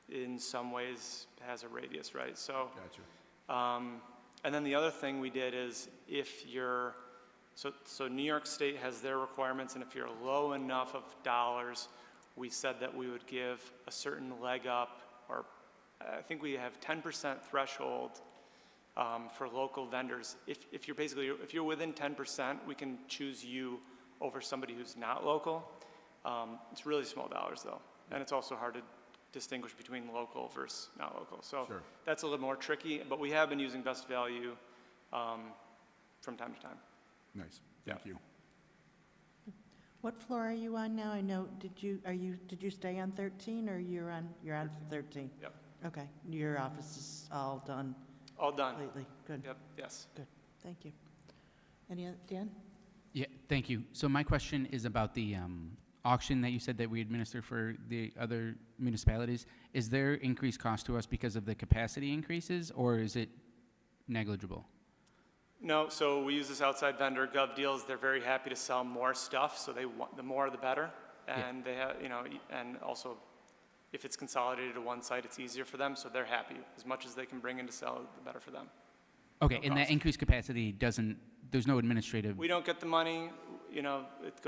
in some ways has a radius, right? So, Gotcha. and then the other thing we did is if you're, so New York State has their requirements, and if you're low enough of dollars, we said that we would give a certain leg up, or I think we have 10% threshold for local vendors. If you're within 10%, we can choose you over somebody who's not local. It's really small dollars though, and it's also hard to distinguish between local versus not local. So Sure. That's a little more tricky, but we have been using best value from time to time. Nice, thank you. What floor are you on now? I know, did you stay on 13 or you're on 13? Yep. Okay, your office is all done All done. lately? Good. Yep, yes. Good, thank you. Any other, Dan? Yeah, thank you. So my question is about the auction that you said that we administer for the other municipalities. Is there increased cost to us because of the capacity increases, or is it negligible? No, so we use this outside vendor, GovDeals. They're very happy to sell more stuff, so they want the more the better. And they have, and also if it's consolidated to one site, it's easier for them, so they're happy. As much as they can bring in to sell, the better for them. Okay, No and that cost. increased capacity there's no administrative. We don't get the money,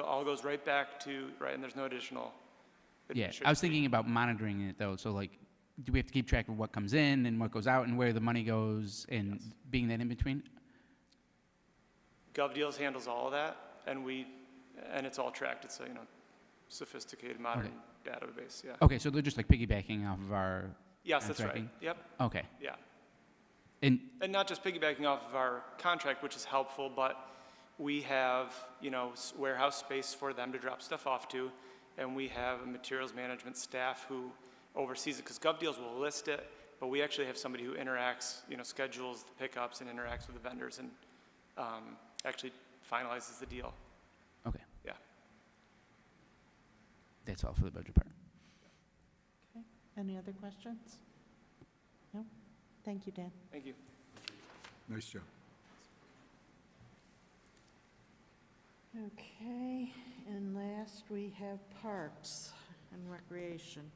all goes right back to, right, and there's no additional. Yeah, I was thinking about monitoring it though. So like, do we have to keep track of what comes in and what goes out and where the money goes and being that in between? GovDeals handles all of that, and it's all tracked. It's a, sophisticated modern database, yeah. Okay, so they're just like piggybacking off of our. Yes, that's right. tracking? Yep. Okay. Yeah. And And not just piggybacking off of our contract, which is helpful, but we have, warehouse space for them to drop stuff off to, and we have a materials management staff who oversees it, because GovDeals will list it, but we actually have somebody who interacts, schedules the pickups and interacts with the vendors and actually finalizes the deal. Okay, Yeah. that's all for the budget part. Okay. Any other questions? No? Thank you, Dan. Thank you. Nice job. Okay, and last we have Parks and Recreation.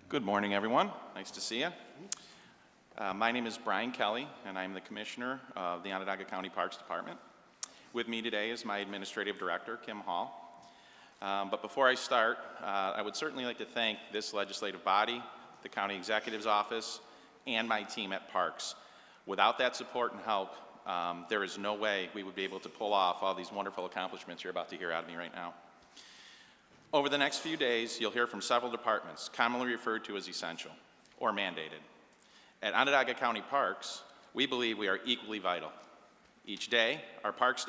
Good morning, everyone. Nice to see you. My name is Brian Kelly, and I'm the Commissioner of the Onondaga County Parks Department. With me today is my Administrative Director, Kim Hall. But before I start, I would certainly like to thank this legislative body, the County Executive's Office, and my team at Parks. Without that support and help, there is no way we would be able to pull off all these wonderful accomplishments you're about to hear out of me right now. Over the next few days, you'll hear from several departments, commonly referred to as essential or mandated. At Onondaga County Parks, we believe we are equally vital. Each day, our parks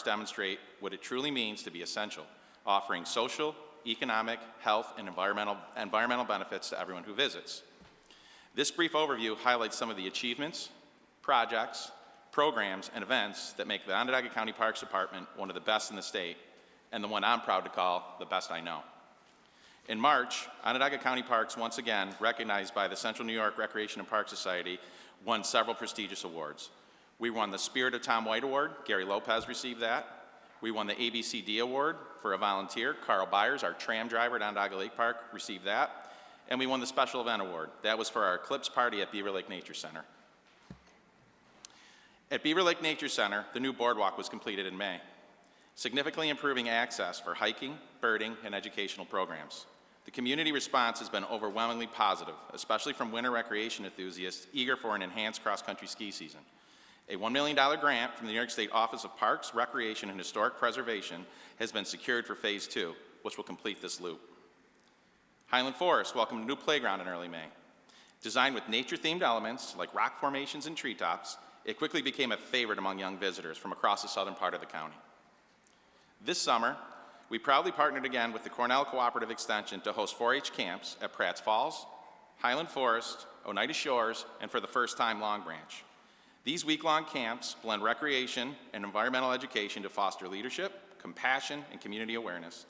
demonstrate what it truly means to be essential, offering social, economic, health, and environmental benefits to everyone who visits. This brief overview highlights some of the achievements, projects, programs, and events that make the Onondaga County Parks Department one of the best in the state, and the one I'm proud to call the best I know. In March, Onondaga County Parks, once again recognized by the Central New York Recreation and Park Society, won several prestigious awards. We won the Spirit of Tom White Award. Gary Lopez received that. We won the ABCD Award for a volunteer. Carl Byers, our tram driver at Onondaga Lake Park, received that. And we won the Special Event Award. That was for our Eclipse Party at Beaver Lake Nature Center. At Beaver Lake Nature Center, the new boardwalk was completed in May, significantly improving access for hiking, birding, and educational programs. The community response has been overwhelmingly positive, especially from winter recreation enthusiasts eager for an enhanced cross-country ski season. A $1 million grant from the New York State Office of Parks, Recreation, and Historic Preservation has been secured for Phase 2, which will complete this loop. Highland Forest welcomed a new playground in early May. Designed with nature-themed elements like rock formations and treetops, it quickly became a favorite among young visitors from across the southern part of the county. This summer, we proudly partnered again with the Cornell Cooperative Extension to host 4-H camps at Pratt's Falls, Highland Forest, Oneida Shores, and for the first time, Long Branch. These week-long camps blend recreation and environmental education to foster leadership, compassion, and community awareness.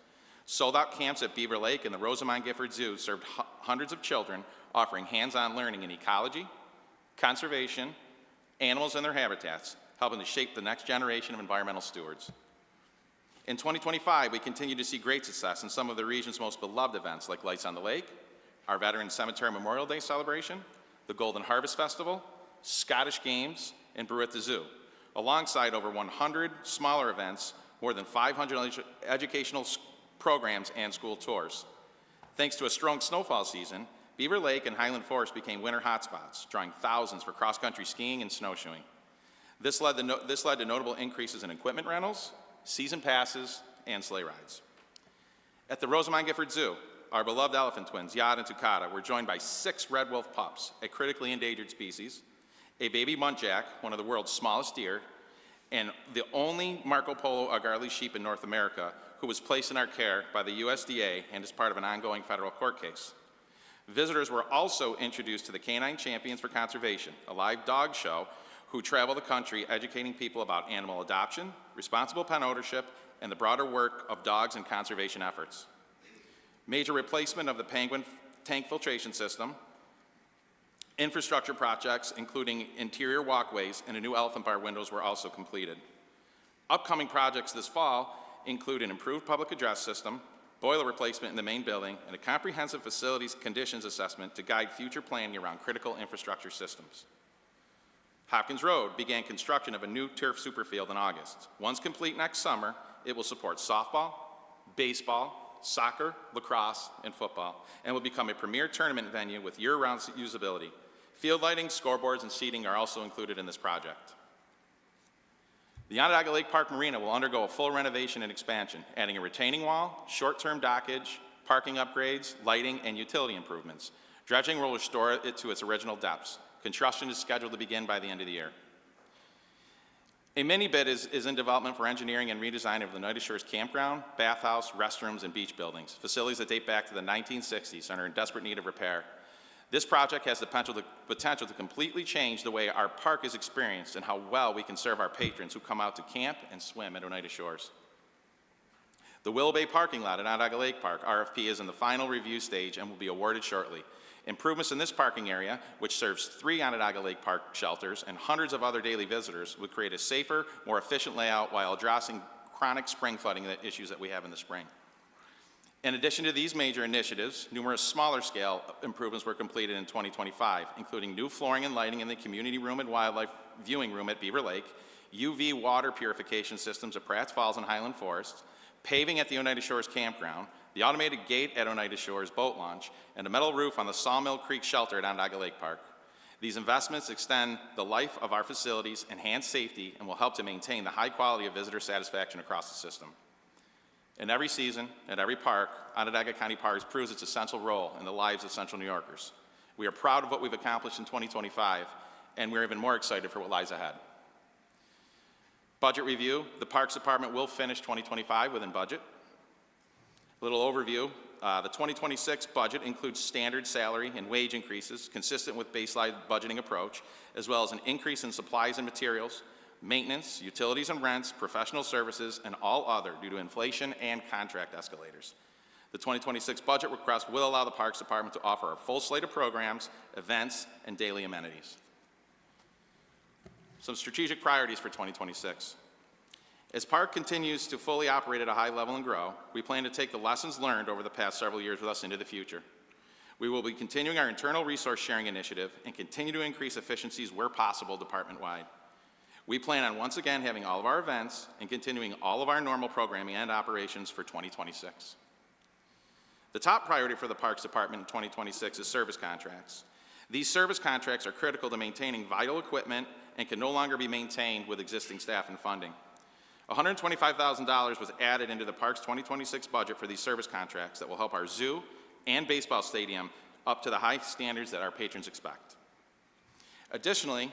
Sold-out camps at Beaver Lake and the Rosamond Gifford Zoo served hundreds of children, offering hands-on learning in ecology, conservation, animals and their habitats, helping to shape the next generation of environmental stewards. In 2025, we continue to see great success in some of the region's most beloved events like Lights on the Lake, our Veterans Cemetery Memorial Day celebration, the Golden Harvest Festival, Scottish Games, and Brew at the Zoo, alongside over 100 smaller events, more than 500 educational programs and school tours. Thanks to a strong snowfall season, Beaver Lake and Highland Forest became winter hotspots, drawing thousands for cross-country skiing and snowshoeing. This led to notable increases in equipment rentals, season passes, and sleigh rides. At the Rosamond Gifford Zoo, our beloved elephant twins, Yad and Tukata, were joined by 6 red wolf pups, a critically endangered species, a baby muntjac, one of the world's smallest deer, and the only Marco Polo Agarli sheep in North America who was placed in our care by the USDA and is part of an ongoing federal court case. Visitors were also introduced to the Canine Champions for Conservation, a live dog show who travel the country educating people about animal adoption, responsible pet ownership, and the broader work of dogs and conservation efforts. Major replacement of the penguin tank filtration system, infrastructure projects, including interior walkways and a new elephant bar windows, were also completed. Upcoming projects this fall include an improved public address system, boiler replacement in the main building, and a comprehensive facilities conditions assessment to guide future planning around critical infrastructure systems. Hopkins Road began construction of a new turf superfield in August. Once complete next summer, it will support softball, baseball, soccer, lacrosse, and football, and will become a premier tournament venue with year-round usability. Field lighting, scoreboards, and seating are also included in this project. The Onondaga Lake Park Marina will undergo a full renovation and expansion, adding a retaining wall, short-term dockage, parking upgrades, lighting, and utility improvements. Dredging will restore it to its original depths. Construction is scheduled to begin by the end of the year. A mini bid is in development for engineering and redesign of the Oneida Shores campground, bathhouse, restrooms, and beach buildings, facilities that date back to the 1960s and are in desperate need of repair. This project has the potential to completely change the way our park is experienced and how well we can serve our patrons who come out to camp and swim at Oneida Shores. The Willow Bay parking lot at Onondaga Lake Park, RFP, is in the final review stage and will be awarded shortly. Improvements in this parking area, which serves 3 Onondaga Lake Park shelters and hundreds of other daily visitors, would create a safer, more efficient layout while addressing chronic spring flooding issues that we have in the spring. In addition to these major initiatives, numerous smaller scale improvements were completed in 2025, including new flooring and lighting in the community room and wildlife viewing room at Beaver Lake, UV water purification systems at Pratt's Falls and Highland Forest, paving at the Oneida Shores campground, the automated gate at Oneida Shores boat launch, and a metal roof on the Sawmill Creek shelter at Onondaga Lake Park. These investments extend the life of our facilities, enhance safety, and will help to maintain the high quality of visitor satisfaction across the system. In every season, at every park, Onondaga County Parks proves its essential role in the lives of Central New Yorkers. We are proud of what we've accomplished in 2025, and we're even more excited for what lies ahead. Budget review, the Parks Department will finish 2025 within budget. A little overview, the 2026 budget includes standard salary and wage increases consistent with baseline budgeting approach, as well as an increase in supplies and materials, maintenance, utilities and rents, professional services, and all other due to inflation and contract escalators. The 2026 budget request will allow the Parks Department to offer a full slate of programs, events, and daily amenities. Some strategic priorities for 2026. As Park continues to fully operate at a high level and grow, we plan to take the lessons learned over the past several years with us into the future. We will be continuing our internal resource sharing initiative and continue to increase efficiencies where possible department-wide. We plan on once again having all of our events and continuing all of our normal programming and operations for 2026. The top priority for the Parks Department in 2026 is service contracts. These service contracts are critical to maintaining vital equipment and can no longer be maintained with existing staff and funding. $125,000 was added into the Parks 2026 budget for these service contracts that will help our zoo and baseball stadium up to the high standards that our patrons expect. Additionally,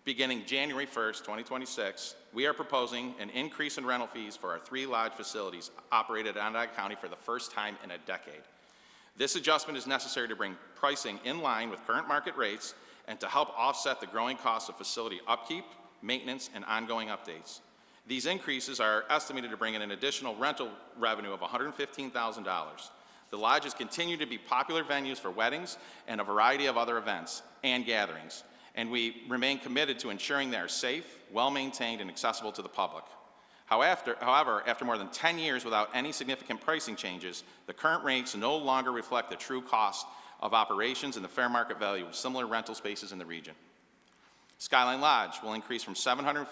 beginning January 1st, 2026, we are proposing an increase in rental fees for our 3 lodge facilities operated in Onondaga County for the first time in a decade. This adjustment is necessary to bring pricing in line with current market rates and to help offset the growing costs of facility upkeep, maintenance, and ongoing updates. These increases are estimated to bring in an additional rental revenue of $115,000. The lodges continue to be popular venues for weddings and a variety of other events and gatherings, and we remain committed to ensuring they are safe, well-maintained, and accessible to the public. However, after more than 10 years without any significant pricing changes, the current rates no longer reflect the true cost of operations and the fair market value of similar rental spaces in the region. Skyline Lodge will increase from $750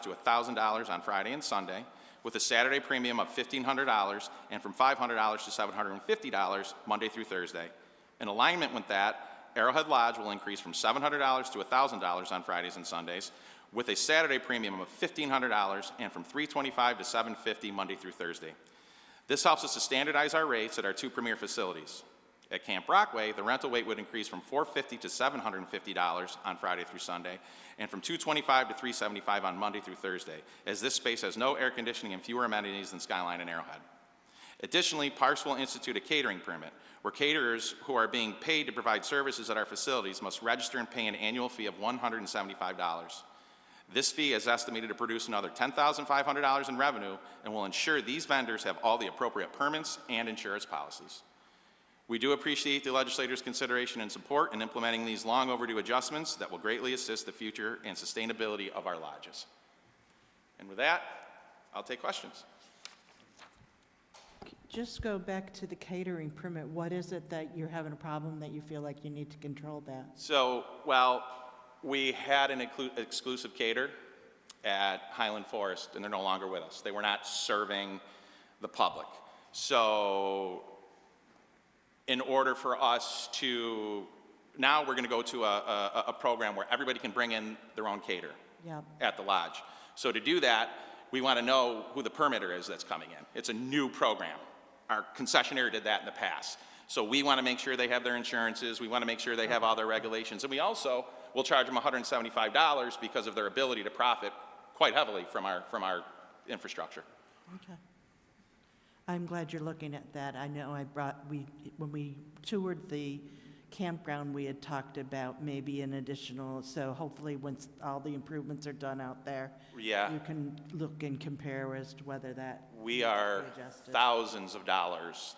to $1,000 on Friday and Sunday, with a Saturday premium of $1,500 and from $500 to $750 Monday through Thursday. In alignment with that, Arrowhead Lodge will increase from $700 to $1,000 on Fridays and Sundays, with a Saturday premium of $1,500 and from $325 to $750 Monday through Thursday. This helps us to standardize our rates at our 2 premier facilities. At Camp Brockway, the rental rate would increase from $450 to $750 on Friday through Sunday, and from $225 to $375 on Monday through Thursday, as this space has no air conditioning and fewer amenities than Skyline and Arrowhead. Additionally, Parks will institute a catering permit, where caterers who are being paid to provide services at our facilities must register and pay an annual fee of $175. This fee is estimated to produce another $10,500 in revenue and will ensure these vendors have all the appropriate permits and insurance policies. We do appreciate the legislator's consideration and support in implementing these long overdue adjustments that will greatly assist the future and sustainability of our lodges. And with that, I'll take questions. Just go back to the catering permit. What is it that you're having a problem that you feel like you need to control that? So, well, we had an exclusive caterer at Highland Forest, and they're no longer with us. They were not serving the public. So, in order for us to, now we're going to go to a program where everybody can bring in their own caterer at the lodge. So to do that, we want to know who the permitter is that's coming in. It's a new program. our concessionaire did that in the past. So we want to make sure they have their insurances, we want to make sure they have all their regulations, and we also will charge them $175 because of their ability to profit quite heavily from our infrastructure. Okay. I'm glad you're looking at that. I know when we toured the campground, we had talked about maybe an additional, so hopefully once all the improvements are done out there, Yeah. you can look and compare as to whether that We are needs to be adjusted. thousands of dollars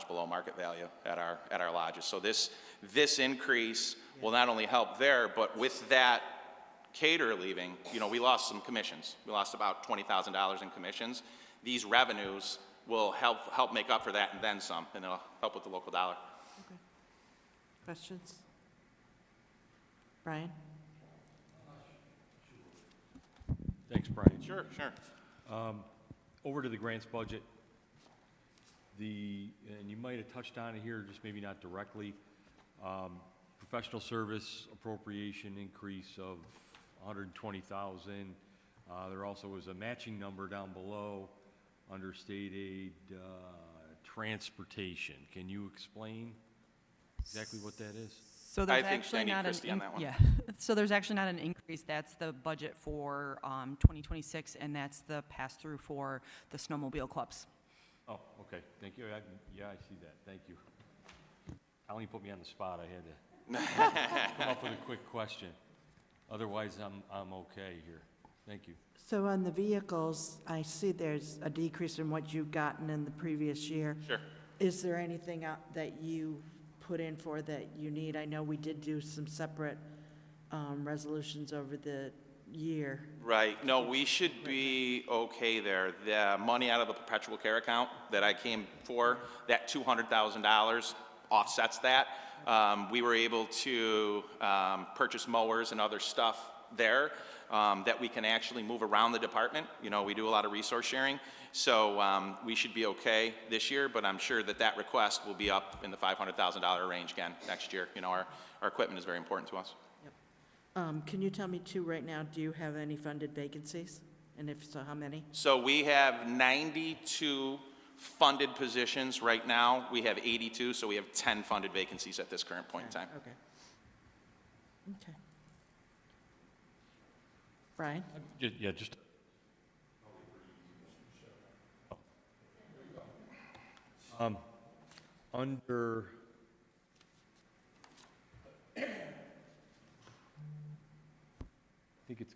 below market value at our lodges. So this increase will not only help there, but with that caterer leaving, you know, we lost some commissions. We lost about $20,000 in commissions. These revenues will help make up for that and then some, and it'll help with the local dollar. Okay. Questions? Brian? Thanks, Brian. Sure. Over to the grants budget. And you might have touched on it here, just maybe not directly, professional service appropriation increase of 120,000. There also was a matching number down below under state aid transportation. Can you explain exactly what that is? So there's I think actually I need not Christie on that one. Yeah. So there's actually not an increase. That's the budget for 2026, and that's the pass-through for the snowmobile clubs. Oh, okay, thank you. Yeah, I see that, thank you. Colleen put me on the spot, I had to come up with a quick question. Otherwise, I'm okay here. Thank you. So on the vehicles, I see there's a decrease in what you've gotten in the previous year. Sure. Is there anything that you put in for that you need? I know we did do some separate resolutions over the year. Right. No, we should be okay there. The money out of the perpetual care account that I came for, that $200,000 offsets that. We were able to purchase mowers and other stuff there that we can actually move around the department. You know, we do a lot of resource sharing. So we should be okay this year, but I'm sure that request will be up in the $500,000 range again next year. You know, our equipment is very important to us. Can you tell me too right now, do you have any funded vacancies? And if so, how many? So we have 92 funded positions right now. We have 82, so we have 10 funded vacancies at this current point in time. Okay. Okay. Brian? Yeah, just. Under. I think it's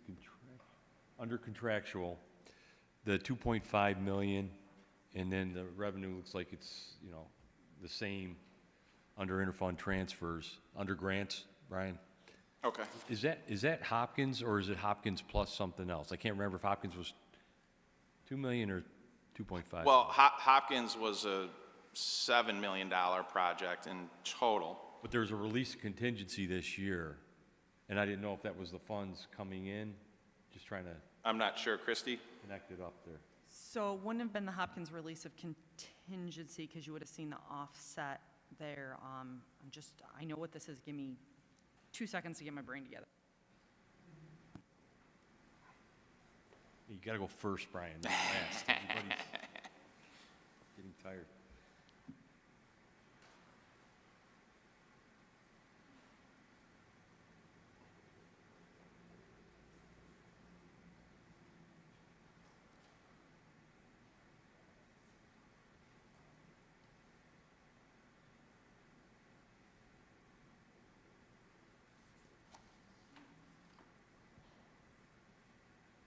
under contractual, the 2.5 million, and then the revenue looks like it's, you know, the same under interfund transfers, under grants, Brian? Okay. Is that Hopkins, or is it Hopkins plus something else? I can't remember if Hopkins was 2 million or 2.5. Well, Hopkins was a $7 million project in total. But there's a release of contingency this year, and I didn't know if that was the funds coming in, just trying to I'm not sure. Christie? connect it up there. So it wouldn't have been the Hopkins release of contingency, because you would have seen the offset there. I know what this is. Give me 2 seconds to get my brain together. You gotta go first, Brian, not last. Everybody's getting tired.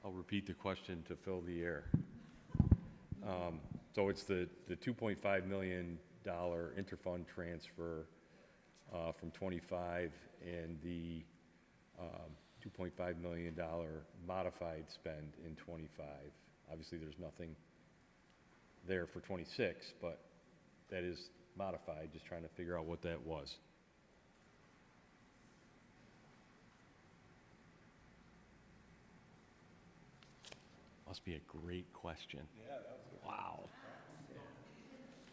I'll repeat the question to fill the air. So it's the $2.5 million interfund transfer from 25 and the $2.5 million modified spend in 25. Obviously, there's nothing there for 26, but that is modified, just trying to figure out what that was. Must be a great question. Yeah, that was good. Wow.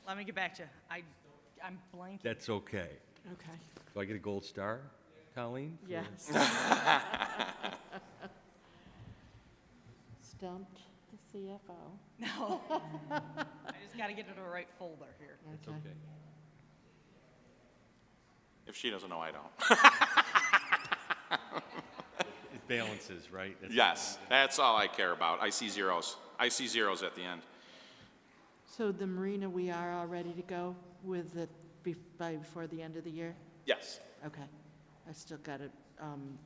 Let me get back to you. I'm blanking. That's okay. Okay. Do I get a gold star, Colleen? Yes. Stumped? the CFO. No. I just got to get into the right folder here. It's okay. If she doesn't know, I don't. It balances, right? Yes, that's all I care about. I see zeros. I see zeros at the end. So the marina, we are all ready to go with it before the end of the year? Yes. Okay. I still got it.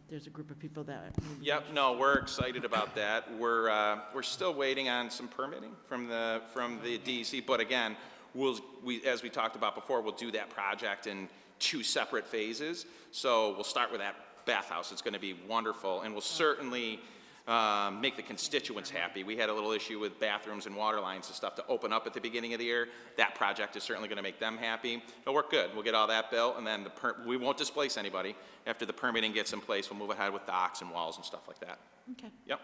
There's a group of people that. Yep, no, we're excited about that. We're still waiting on some permitting from the DEC, but again, as we talked about before, we'll do that project in 2 separate phases. So we'll start with that bathhouse. It's going to be wonderful, and we'll certainly make the constituents happy. We had a little issue with bathrooms and water lines and stuff to open up at the beginning of the year. That project is certainly going to make them happy. It'll work good. We'll get all that built, and then we won't displace anybody. After the permitting gets in place, we'll move ahead with docks and walls and stuff like that. Okay. Yep.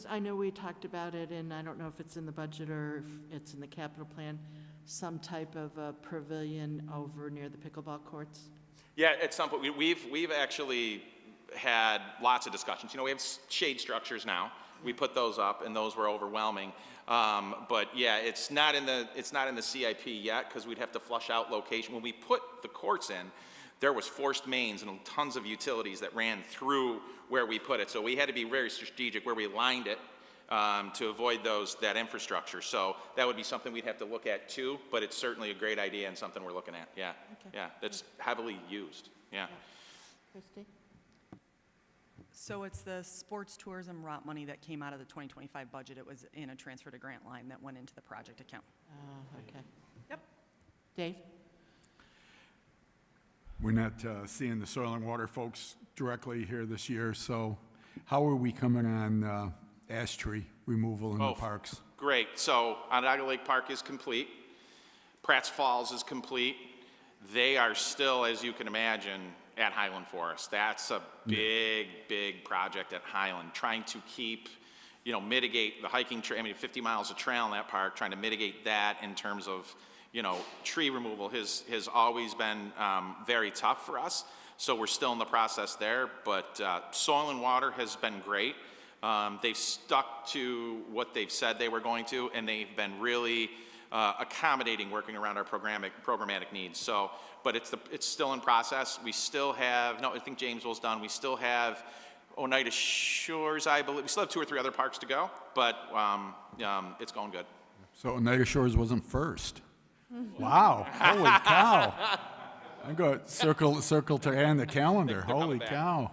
I know we talked about it, and I don't know if it's in the budget or if it's in the capital plan, some type of a pavilion over near the pickleball courts. Yeah, at some point, we've actually had lots of discussions. You know, we have shade structures now. We put those up, and those were overwhelming. But yeah, it's not in the CIP yet because we'd have to flush out location. When we put the courts in, there was forced mains and tons of utilities that ran through where we put it. So we had to be very strategic where we lined it to avoid that infrastructure. So that would be something we'd have to look at too. But it's certainly a great idea and something we're looking at. Yeah, Okay. yeah, that's heavily used. Yeah. Christie? So it's the sports tourism ROT money that came out of the 2025 budget. It was in a transfer to grant line that went into the project account. Okay. Yep. Dave? We're not seeing the soil and water folks directly here this year, so how are we coming on ash tree removal in the parks? Great. So Onondaga Lake Park is complete. Pratt's Falls is complete. They are still, as you can imagine, at Highland Forest. That's a big, big project at Highland, trying to keep, mitigate the hiking trail. 50 miles of trail in that park, trying to mitigate that in terms of, tree removal has always been very tough for us. So we're still in the process there, but soil and water has been great. They've stuck to what they've said they were going to, and they've been really accommodating, working around our programmatic needs. So, but it's still in process. We still have, I think Jamesville's done. We still have Oneida Shores, I believe. We still have 2 or 3 other parks to go, but it's going good. So Oneida Shores wasn't first. Wow, holy cow. I'm going to circle to end the calendar. Holy cow.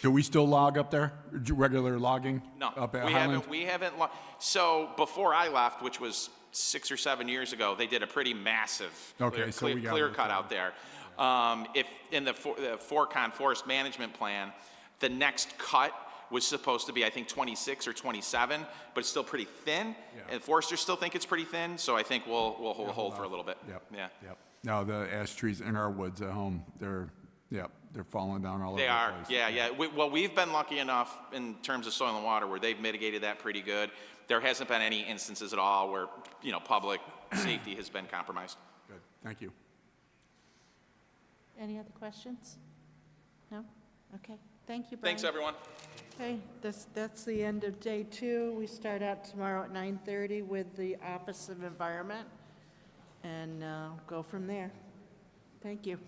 Do we still log up there? Regular logging? No, up at we Highland? haven't. So before I left, which was 6 or 7 years ago, they did a pretty massive clear cut out there. If in the Forcon Forest Management Plan, the next cut was supposed to be, I think, 26 or 27, but it's still pretty thin. Yeah. And foresters still think it's pretty thin, so I think we'll hold for a little bit. Yep. Yeah. Yep. Now the ash trees in our woods at home, they're falling down all over the place. Yeah. We've been lucky enough in terms of soil and water where they've mitigated that pretty good. There hasn't been any instances at all where, public safety has been compromised. Good, thank you. Any other questions? No? Okay. Thank you, Brian. Thanks, everyone. Okay, that's the end of day 2. We start out tomorrow at 9:30 with the Office of Environment and go from there. Thank you.